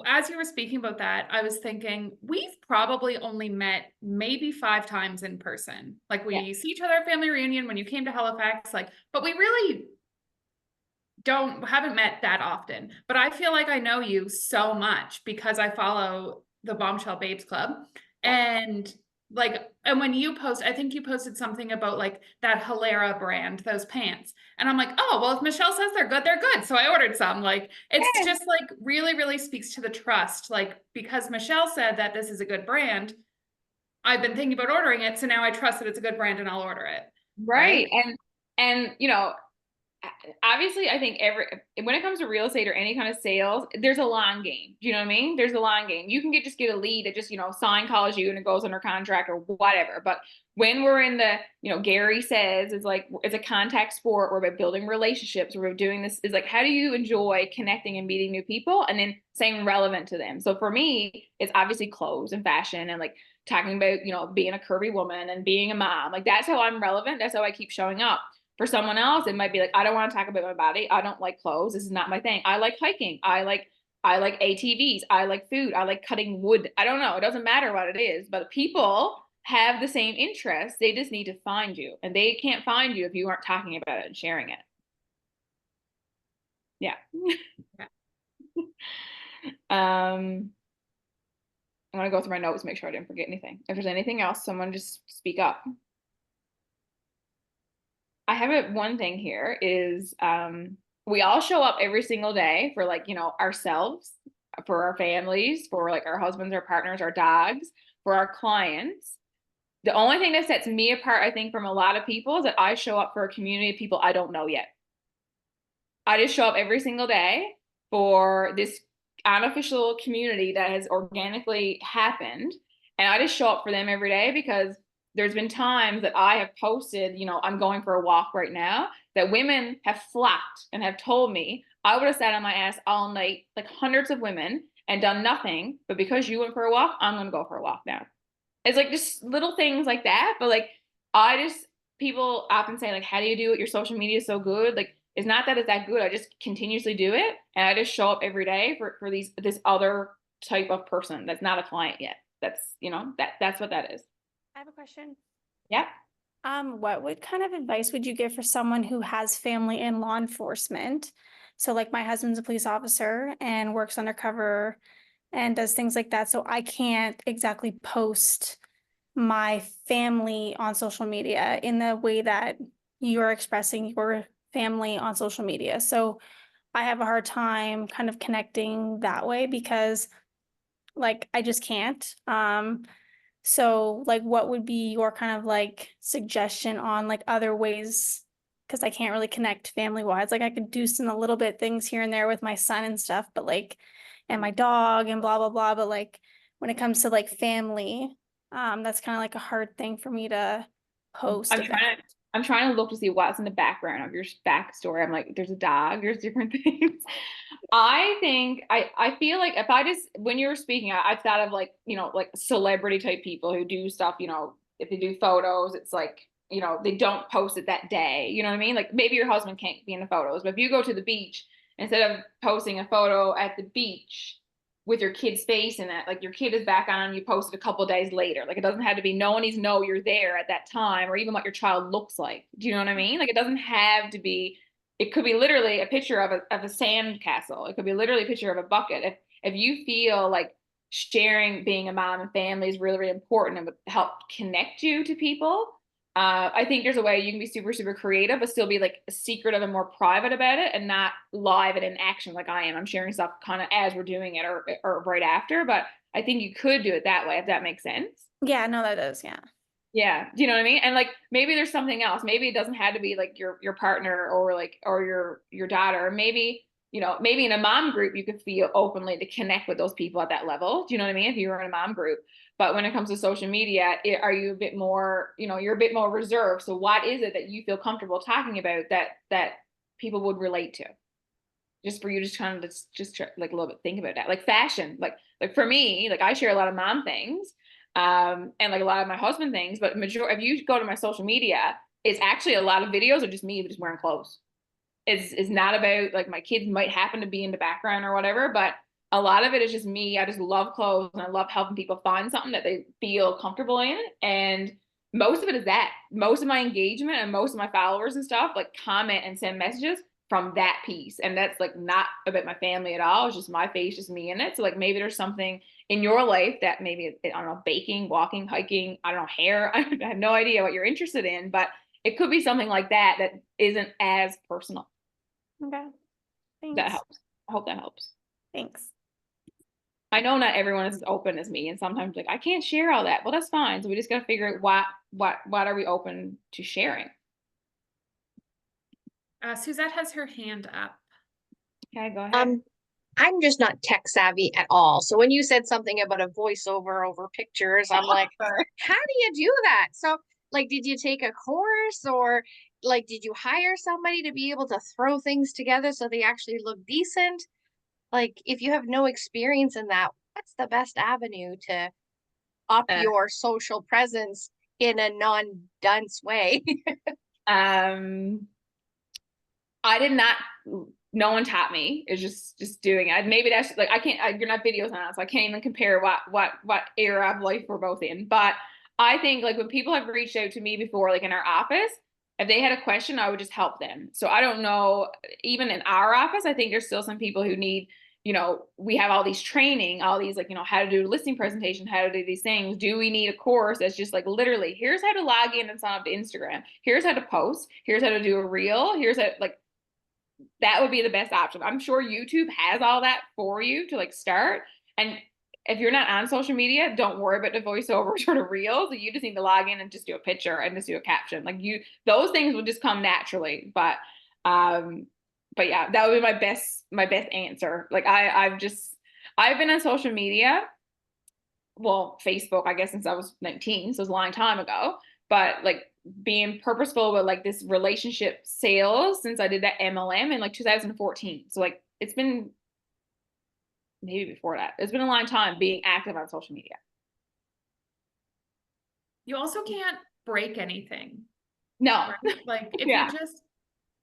as you were speaking about that, I was thinking we've probably only met maybe 5 times in person. Like we see each other at family reunion when you came to Halifax, like, but we really haven't met that often. But I feel like I know you so much because I follow the Bombshell Babes Club. And when you post, I think you posted something about like that Hilera brand, those pants. And I'm like, oh, well, if Michelle says they're good, they're good. So I ordered some. Like, it's just like really, really speaks to the trust. Like, because Michelle said that this is a good brand, I've been thinking about ordering it. So now I trust that it's a good brand and I'll order it. Right. And you know, obviously I think when it comes to real estate or any kind of sales, there's a long game. Do you know what I mean? There's a long game. You can just get a lead that just, you know, sign calls you and it goes under contract or whatever. But when we're in the, you know, Gary says it's like, it's a contact sport. We're about building relationships. We're doing this is like, how do you enjoy connecting and meeting new people and then staying relevant to them? So for me, it's obviously clothes and fashion and like talking about, you know, being a curvy woman and being a mom. Like that's how I'm relevant. That's how I keep showing up. For someone else, it might be like, I don't want to talk about my body. I don't like clothes. This is not my thing. I like hiking. I like I like ATVs. I like food. I like cutting wood. I don't know. It doesn't matter what it is, but people have the same interests. They just need to find you, and they can't find you if you aren't talking about it and sharing it. Yeah. I'm gonna go through my notes, make sure I didn't forget anything. If there's anything else, someone just speak up. I have one thing here is we all show up every single day for, like, ourselves, for our families, for like our husbands, our partners, our dogs, for our clients. The only thing that sets me apart, I think, from a lot of people is that I show up for a community of people I don't know yet. I just show up every single day for this unofficial community that has organically happened. And I just show up for them every day because there's been times that I have posted, I'm going for a walk right now, that women have flocked and have told me I would have sat on my ass all night, like hundreds of women, and done nothing. But because you went for a walk, I'm going to go for a walk now. It's like just little things like that. But like, people often say, like, how do you do it? Your social media is so good. Like, it's not that it's that good. I just continuously do it. And I just show up every day for this other type of person that's not a client yet. That's, that's what that is. I have a question. Yeah. What kind of advice would you give for someone who has family in law enforcement? So like my husband's a police officer and works undercover and does things like that. So I can't exactly post my family on social media in the way that you're expressing your family on social media. So I have a hard time kind of connecting that way because like I just can't. So like what would be your kind of like suggestion on like other ways? Because I can't really connect family wise. Like I could do some a little bit things here and there with my son and stuff, but like, and my dog and blah, blah, blah. But like when it comes to like family, that's kind of like a hard thing for me to post. I'm trying to look to see what's in the background of your backstory. I'm like, there's a dog, there's different things. I feel like when you were speaking, I thought of like, like celebrity type people who do stuff, if they do photos, it's like, they don't post it that day. You know what I mean? Like maybe your husband can't be in the photos, but if you go to the beach, instead of posting a photo at the beach with your kid's face in it, like your kid is back on, you post it a couple days later. Like it doesn't have to be, no one needs to know you're there at that time, or even what your child looks like. Do you know what I mean? Like it doesn't have to be, it could be literally a picture of a sand castle. It could be literally a picture of a bucket. If you feel like sharing being a mom and family is really, really important and would help connect you to people, I think there's a way you can be super, super creative, but still be like secretive and more private about it and not live and in action like I am. I'm sharing stuff kind of as we're doing it or right after, but I think you could do it that way, if that makes sense. Yeah, no, that does. Yeah. Yeah. Do you know what I mean? And like, maybe there's something else. Maybe it doesn't have to be like your partner or your daughter. Maybe, maybe in a mom group, you could feel openly to connect with those people at that level. Do you know what I mean? If you were in a mom group. But when it comes to social media, are you a bit more, you're a bit more reserved. So what is it that you feel comfortable talking about that people would relate to? Just for you to kind of just like a little bit think about that. Like fashion, like for me, like I share a lot of mom things, and like a lot of my husband things, but if you go to my social media, it's actually a lot of videos of just me just wearing clothes. It's not about like my kids might happen to be in the background or whatever, but a lot of it is just me. I just love clothes and I love helping people find something that they feel comfortable in. And most of it is that. Most of my engagement and most of my followers and stuff like comment and send messages from that piece. And that's like not about my family at all. It's just my face, just me in it. So like maybe there's something in your life that maybe, I don't know, baking, walking, hiking, I don't know, hair. I have no idea what you're interested in, but it could be something like that that isn't as personal. Okay. Thanks. That helps. I hope that helps. Thanks. I know not everyone is as open as me, and sometimes like I can't share all that. Well, that's fine. So we just got to figure out what are we open to sharing. Suzette has her hand up. Okay, go ahead. I'm just not tech savvy at all. So when you said something about a voiceover over pictures, I'm like, how do you do that? So like, did you take a course or like, did you hire somebody to be able to throw things together so they actually look decent? Like, if you have no experience in that, what's the best avenue to up your social presence in a non-dunce way? I did not no one taught me. It's just doing it. Maybe that's like, you're not videos on it, so I can't even compare what era of life we're both in. But I think like when people have reached out to me before, like in our office, if they had a question, I would just help them. So I don't know, even in our office, I think there's still some people who need, we have all these training, all these like, how to do a listing presentation, how to do these things. Do we need a course that's just like literally, here's how to log in and sign up to Instagram. Here's how to post. Here's how to do a reel. Here's how, like, that would be the best option. I'm sure YouTube has all that for you to like start. And if you're not on social media, don't worry about the voiceover sort of reels. You just need to log in and just do a picture and just do a caption. Like those things will just come naturally. But yeah, that would be my best answer. Like I've been on social media, well, Facebook, I guess, since I was 19, so it's a long time ago. But like being purposeful with like this relationship sales since I did that MLM in like 2014. So like it's been maybe before that. It's been a long time being active on social media. You also can't break anything. No. Right? Like if you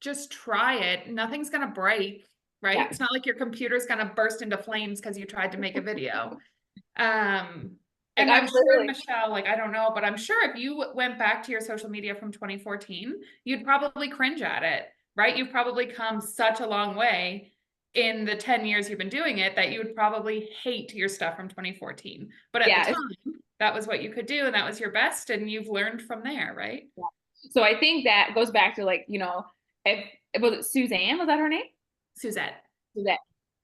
just try it, nothing's gonna break, right? Yeah. It's not like your computer's gonna burst into flames because you tried to make a video. And I'm sure, Michelle, like, I don't know, but I'm sure if you went back to your social media from 2014, you'd probably cringe at it, right? You've probably come such a long way in the 10 years you've been doing it that you would probably hate your stuff from 2014. But at the time, that was what you could do and that was your best and you've learned from there, right? Yeah. So I think that goes back to like, if was it Suzanne, was that her name? Suzette.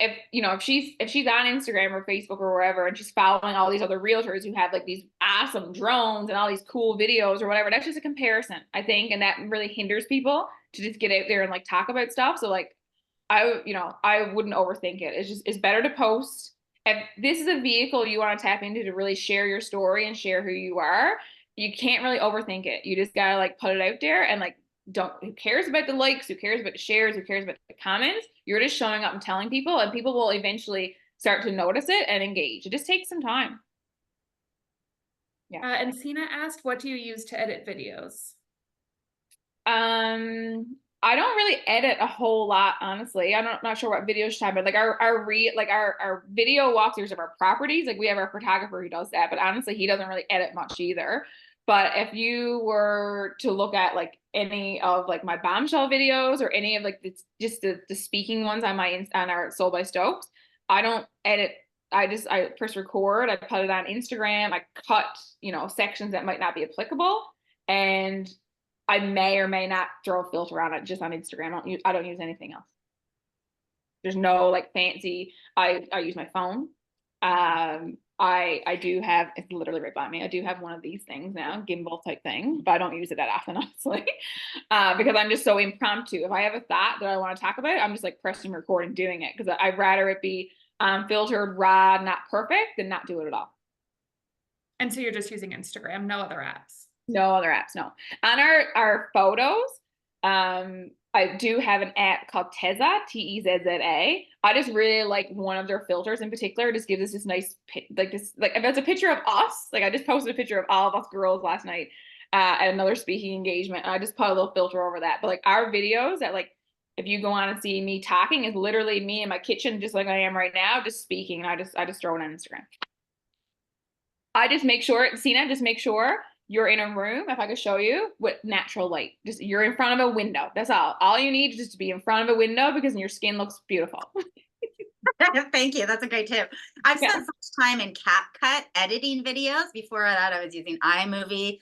If she's on Instagram or Facebook or wherever and she's following all these other realtors who have like these awesome drones and all these cool videos or whatever, that's just a comparison, I think, and that really hinders people to just get out there and like talk about stuff. So like I wouldn't overthink it. It's better to post. If this is a vehicle you want to tap into to really share your story and share who you are, you can't really overthink it. You just gotta like put it out there and like who cares about the likes, who cares about the shares, who cares about the comments. You're just showing up and telling people, and people will eventually start to notice it and engage. It just takes some time. Yeah. And Sina asked, what do you use to edit videos? I don't really edit a whole lot, honestly. I'm not sure what videos she's talking about. Like our video walkthroughs of our properties, like we have our photographer who does that, but honestly, he doesn't really edit much either. But if you were to look at like any of like my bombshell videos or any of like the speaking ones on our Sold by Stokes, I don't edit. I press record, I put it on Instagram, I cut, sections that might not be applicable, and I may or may not throw a filter on it just on Instagram. I don't use anything else. There's no like fancy, I use my phone. I do have, it's literally right by me. I do have one of these things now, gimbal type thing, but I don't use it that often, honestly, because I'm just so impromptu. If I have a thought that I want to talk about, I'm just like pressing record and doing it because I'd rather it be filtered, raw, not perfect than not do it at all. And so you're just using Instagram, no other apps? No other apps, no. On our photos, I do have an app called Tezza, Tezza. I just really like one of their filters in particular. It just gives us this nice, if it's a picture of us, like I just posted a picture of all of us girls last night at another speaking engagement. And I just put a little filter over that. But like our videos that like, if you go on and see me talking, is literally me in my kitchen, just like I am right now, just speaking. And I just throw it on Instagram. I just make sure, Sina, just make sure you're in a room, if I could show you, with natural light. Just you're in front of a window. That's all. All you need is just to be in front of a window because your skin looks beautiful. Thank you. That's a great tip. I've spent so much time in CapCut editing videos. Before that, I was using iMovie,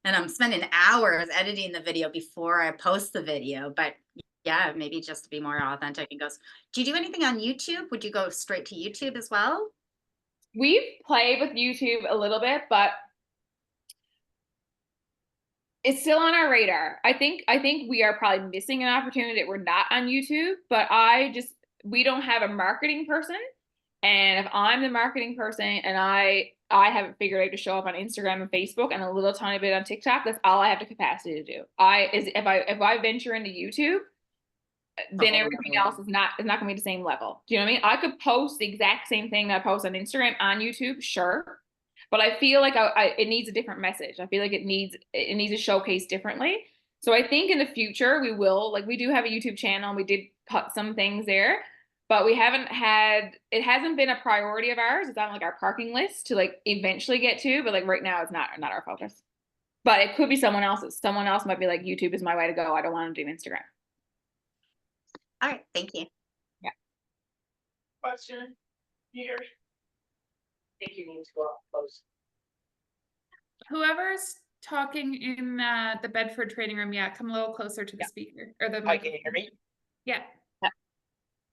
and I'm spending hours editing the video before I post the video. But yeah, maybe just to be more authentic and goes, do you do anything on YouTube? Would you go straight to YouTube as well? We've played with YouTube a little bit, but it's still on our radar. I think we are probably missing an opportunity that we're not on YouTube, but we don't have a marketing person. And if I'm the marketing person and I haven't figured out to show up on Instagram and Facebook and a little tiny bit on TikTok, that's all I have the capacity to do. If I venture into YouTube, then everything else is not going to be the same level. Do you know what I mean? I could post the exact same thing that I post on Instagram on YouTube, sure. But I feel like it needs a different message. I feel like it needs to showcase differently. So I think in the future we will, like we do have a YouTube channel. We did cut some things there. But we haven't had, it hasn't been a priority of ours. It's on like our parking list to like eventually get to, but like right now it's not our focus. But it could be someone else's. Someone else might be like, YouTube is my way to go. I don't want to do Instagram. All right, thank you. Yeah. Question here. I think you need to go up close. Whoever's talking in the Bedford trading room, yeah, come a little closer to the speaker or the Hi, can you hear microphone. me? Yeah.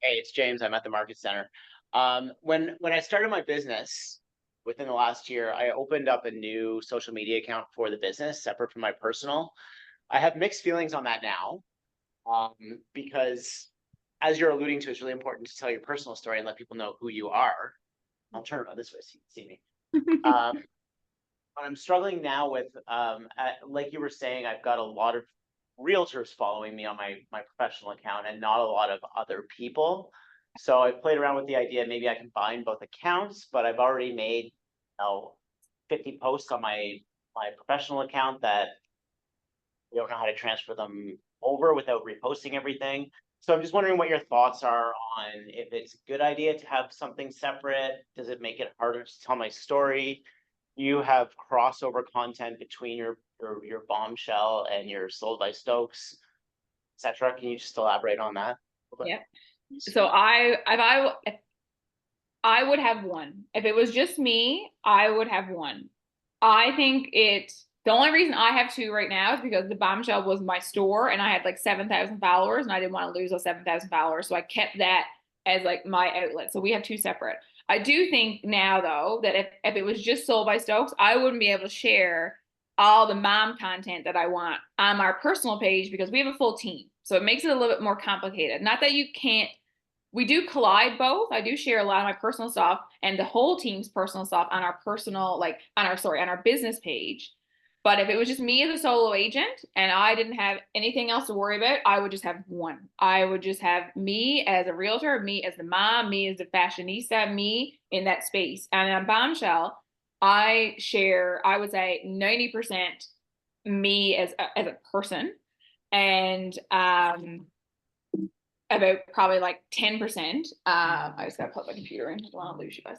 Hey, it's James. I'm at the Market Center. When I started my business within the last year, I opened up a new social media account for the business, separate from my personal. I have mixed feelings on that now, because as you're alluding to, it's really important to tell your personal story and let people know who you are. I'll turn around this way so you can see me. But I'm struggling now with, like you were saying, I've got a lot of realtors following me on my professional account and not a lot of other people. So I played around with the idea, maybe I combine both accounts, but I've already made, you know, 50 posts on my professional account that I don't know how to transfer them over without reposting everything. So I'm just wondering what your thoughts are on if it's a good idea to have something separate. Does it make it harder to tell my story? You have crossover content between your bombshell and your Sold by Stokes, etc. Can you just elaborate on that? Yeah. So if I would have one. If it was just me, I would have one. I think the only reason I have two right now is because the bombshell was my store and I had like 7,000 followers and I didn't want to lose those 7,000 followers. So I kept that as like my outlet. So we have two separate. I do think now though, that if it was just Sold by Stokes, I wouldn't be able to share all the mom content that I want on our personal page because we have a full team. So it makes it a little bit more complicated. Not that you can't, we do collide both. I do share a lot of my personal stuff and the whole team's personal stuff on our personal, like on our business page. But if it was just me as a solo agent and I didn't have anything else to worry about, I would just have one. I would just have me as a realtor, me as the mom, me as the fashionista, me in that space. And on Bombshell, I share, I would say 90% me as a person and about probably like 10%. I just gotta plug my computer in. I don't want to lose you guys.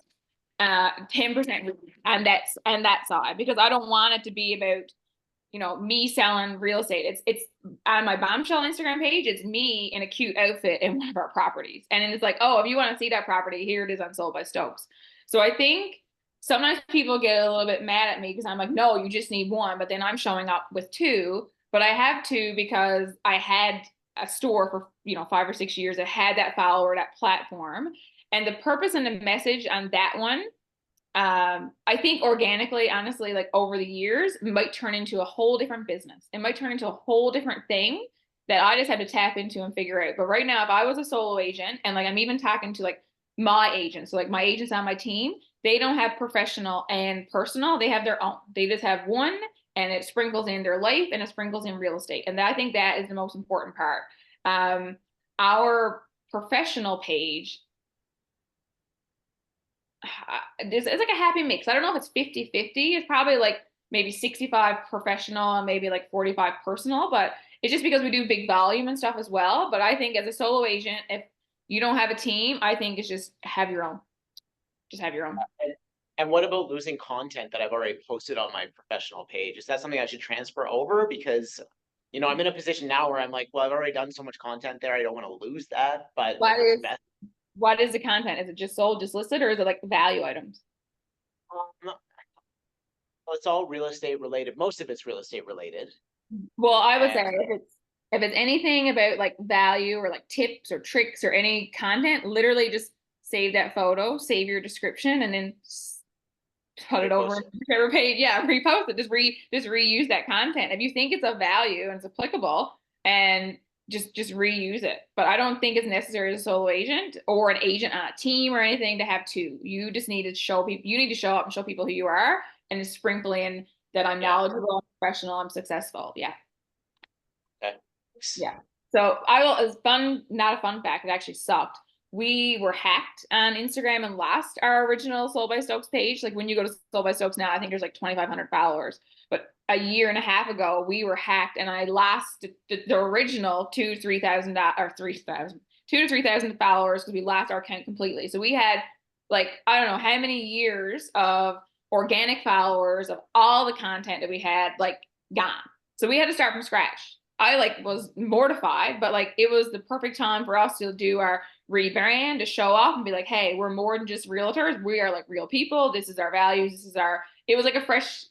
10% on that side because I don't want it to be about, you know, me selling real estate. It's on my Bombshell Instagram page. It's me in a cute outfit in one of our properties, and then it's like, oh, if you want to see that property, here it is on Sold by Stokes. So I think sometimes people get a little bit mad at me because I'm like, no, you just need one, but then I'm showing up with two. But I have two because I had a store for 5 or 6 years that had that follower, that platform. And the purpose and the message on that one, I think organically, honestly, like over the years, might turn into a whole different business. It might turn into a whole different thing that I just had to tap into and figure out. But right now, if I was a solo agent, and like I'm even talking to like my agents, so like my agents on my team, they don't have professional and personal. They have their own. They just have one, and it sprinkles in their life and it sprinkles in real estate. And I think that is the most important part. Our professional page, it's like a happy mix. I don't know if it's 50-50. It's probably like maybe 65 professional and maybe like 45 personal, but it's just because we do big volume and stuff as well. But I think as a solo agent, if you don't have a team, I think it's just have your own. Just have your own. And what about losing content that I've already posted on my professional page? Is that something I should transfer over? Because, I'm in a position now where I'm like, well, I've already done so much content there. I don't want to lose that. But what is the content? Is it just sold, just listed, or is it like value items? Well, it's all real estate related. Most of it's real estate related. Well, I would say if it's anything about like value or like tips or tricks or any content, literally just save that photo, save your description, and then put it over whichever page. Yeah, repost it. Just reuse that content. If you think it's of value and it's applicable, and just reuse it. But I don't think it's necessary as a solo agent or an agent on a team or anything to have two. You just need to show people. You need to show up and show people who you are, and just sprinkle in that I'm knowledgeable, I'm professional, I'm successful. Yeah. Okay. Yeah. So it's fun, not a fun fact. It actually sucked. We were hacked on Instagram and lost our original Sold by Stokes page. Like when you go to Sold by Stokes now, I think there's like 2,500 followers. But a year and a half ago, we were hacked and I lost the original $2,000 or $3,000 2,000 to 3,000 followers because we lost our account completely. So we had like, I don't know how many years of organic followers of all the content that we had like gone. So we had to start from scratch. I like was mortified, but like it was the perfect time for us to do our rebrand, to show off and be like, hey, we're more than just realtors. We are like real people. This is our values. This is our, it was like a fresh,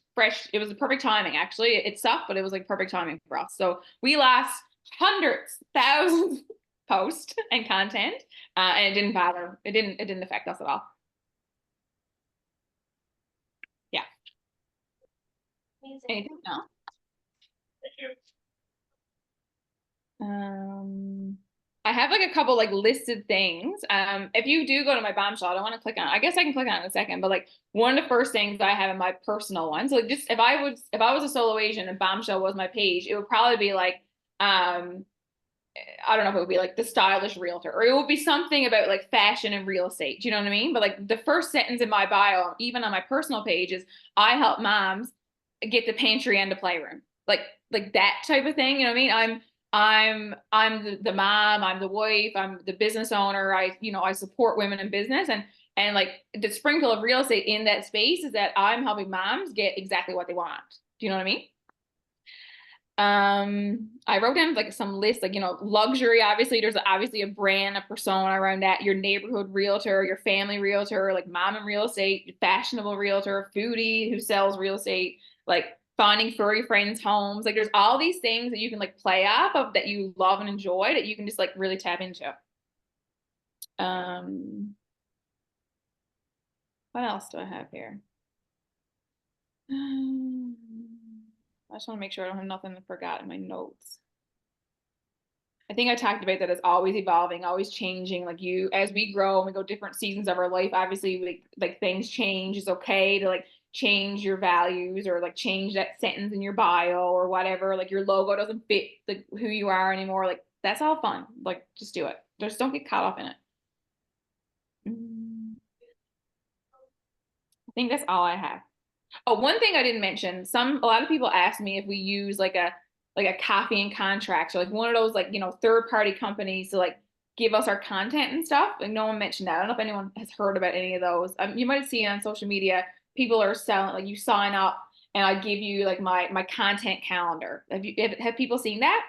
it was the perfect timing. Actually, it sucked, but it was like perfect timing for us. So we lost hundreds, thousands posts and content, and it didn't bother. It didn't affect us at all. Yeah. Anything else? Thank you. I have like a couple like listed things. If you do go to my Bombshell, I don't want to click on it. I guess I can click on it in a second, but like one of the first things I have in my personal one. So like just if I was a solo agent and Bombshell was my page, it would probably be like, I don't know if it would be like the stylish realtor, or it would be something about like fashion and real estate. Do you know what I mean? But like the first sentence in my bio, even on my personal page, is I help moms get the pantry and the playroom. Like that type of thing. You know what I mean? I'm the mom, I'm the wife, I'm the business owner. I support women in business, and like the sprinkle of real estate in that space is that I'm helping moms get exactly what they want. Do you know what I mean? I wrote down like some list, like, luxury, obviously there's obviously a brand, a persona around that, your neighborhood realtor, your family realtor, like mom in real estate, fashionable realtor, foodie who sells real estate, like finding furry friends' homes. Like there's all these things that you can like play off of that you love and enjoy that you can just like really tap into. What else do I have here? I just want to make sure I don't have nothing I forgot in my notes. I think I talked about that it's always evolving, always changing. Like as we grow and we go different seasons of our life, obviously like things change. It's okay to like change your values or like change that sentence in your bio or whatever. Like your logo doesn't fit like who you are anymore. Like that's all fun. Like just do it. Just don't get caught up in it. I think that's all I have. Oh, one thing I didn't mention, a lot of people ask me if we use like a copy and contract, or like one of those like, third party companies to like give us our content and stuff. Like no one mentioned that. I don't know if anyone has heard about any of those. You might see on social media, people are selling, like you sign up and I give you like my content calendar. Have people seen that?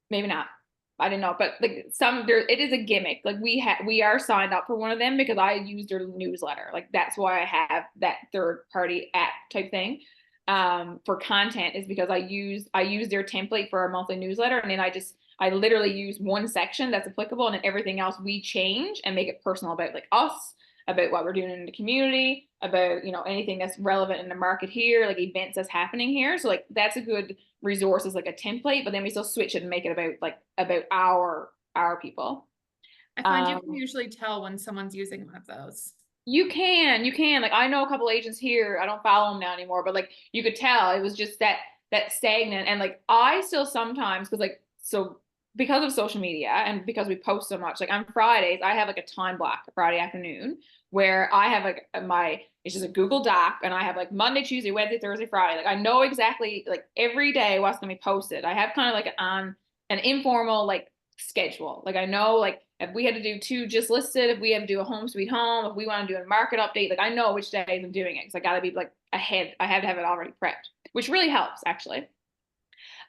Maybe not. I didn't know, but like it is a gimmick. Like we are signed up for one of them because I use their newsletter. Like that's why I have that third party app type thing for content, is because I use their template for our monthly newsletter, and then I literally use one section that's applicable, and then everything else we change and make it personal about like us, about what we're doing in the community, about anything that's relevant in the market here, like events that's happening here. So like that's a good resource as like a template, but then we still switch it and make it about our people. I find you can usually tell when someone's using one of those. You can like I know a couple agents here, I don't follow them now anymore, but like you could tell it was just that stagnant. And like I still sometimes, because of social media and because we post so much, like on Fridays I have like a time block Friday afternoon where I have like it's just a Google Doc, and I have like Monday, Tuesday, Wednesday, Thursday, Friday. Like I know exactly like every day what's gonna be posted. I have kind of like an informal like schedule. Like I know like if we had to do 2 just listed, if we have to do a home sweet home, if we want to do a market update, like I know which days I'm doing it because I got to be like ahead. I have to have it already prepped, which really helps actually.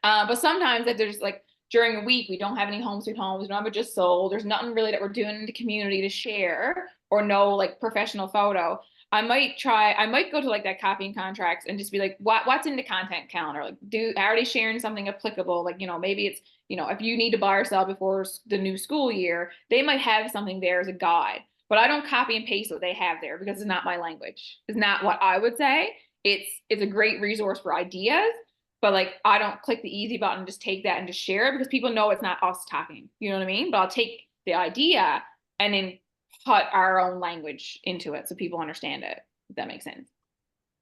But sometimes if there's like during a week we don't have any home sweet homes, we don't have it just sold, there's nothing really that we're doing in the community to share, or no like professional photo, I might go to like that copy and contracts and just be like, what's in the content calendar? Like, already sharing something applicable? Like, maybe it's, if you need to buy or sell before the new school year, they might have something there as a guide, but I don't copy and paste what they have there because it's not my language. It's not what I would say. It's a great resource for ideas, but like, I don't click the easy button and just take that and just share it because people know it's not us talking. You know what I mean? But I'll take the idea and then put our own language into it so people understand it, if that makes sense.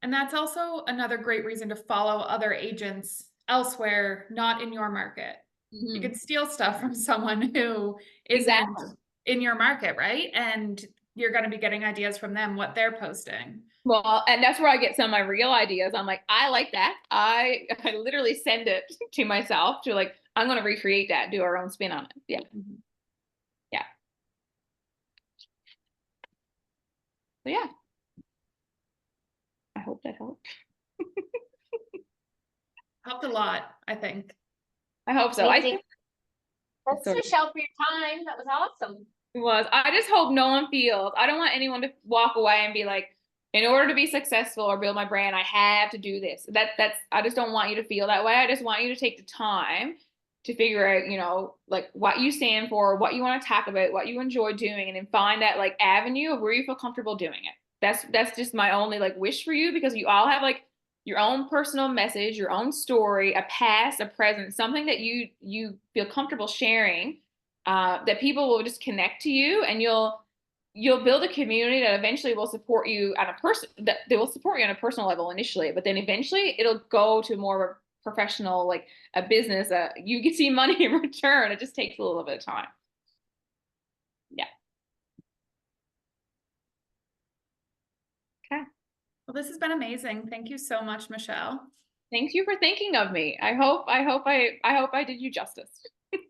And that's also another great reason to follow other agents elsewhere, not in your market. You could steal stuff from someone who isn't in your market, right? And you're going to be getting ideas from them, what they're posting. Well, and that's where I get some of my real ideas. I'm like, I like that. I literally send it to myself to like I'm going to recreate that, do our own spin on it. Yeah. Mhm. Yeah. So yeah. I hope that helped. Helped a lot, I think. I hope so. I Amazing. think Thanks, so. Michelle, for your time. That was awesome. It was. I just hope no one feels, I don't want anyone to walk away and be like, in order to be successful or build my brand, I have to do this. That's, I just don't want you to feel that way. I just want you to take the time to figure out, you know, like what you stand for, what you want to talk about, what you enjoy doing, and then find that like avenue of where you feel comfortable doing it. That's just my only like wish for you, because you all have like your own personal message, your own story, a past, a present, something that you feel comfortable sharing, that people will just connect to you, and you'll build a community that eventually will support you on a person, that they will support you on a personal level initially, but then eventually it'll go to more of a professional, like a business, you can see money in return. It just takes a little bit of time. Yeah. Okay. Well, this has been amazing. Thank you so much, Michelle. Thank you for thinking of me. I hope I did you justice.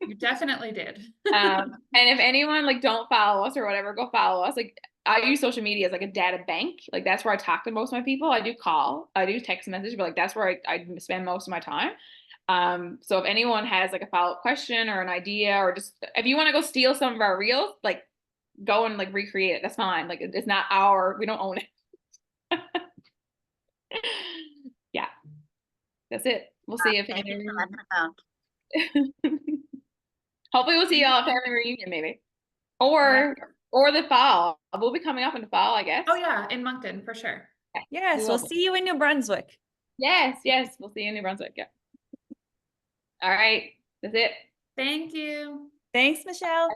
You definitely did. And if anyone like don't follow us or whatever, go follow us. Like I use social media as like a data bank. Like that's where I talk to most of my people. I do call, I do text message, but like that's where I spend most of my time. So if anyone has like a follow-up question or an idea, or just if you want to go steal some of our reels, like go and like recreate it. That's fine. Like it's not we don't own it. Yeah. That's it. We'll see if Thank you for letting us know. hopefully we'll see y'all at family reunion maybe. Yeah. Or the fall. We'll be coming up in the fall, I guess. Oh yeah, in Moncton for sure. Yes, we'll see you in New Brunswick. Yes, we'll see you in New Brunswick. Yeah. All right. That's it. Thank you. Thanks, Michelle.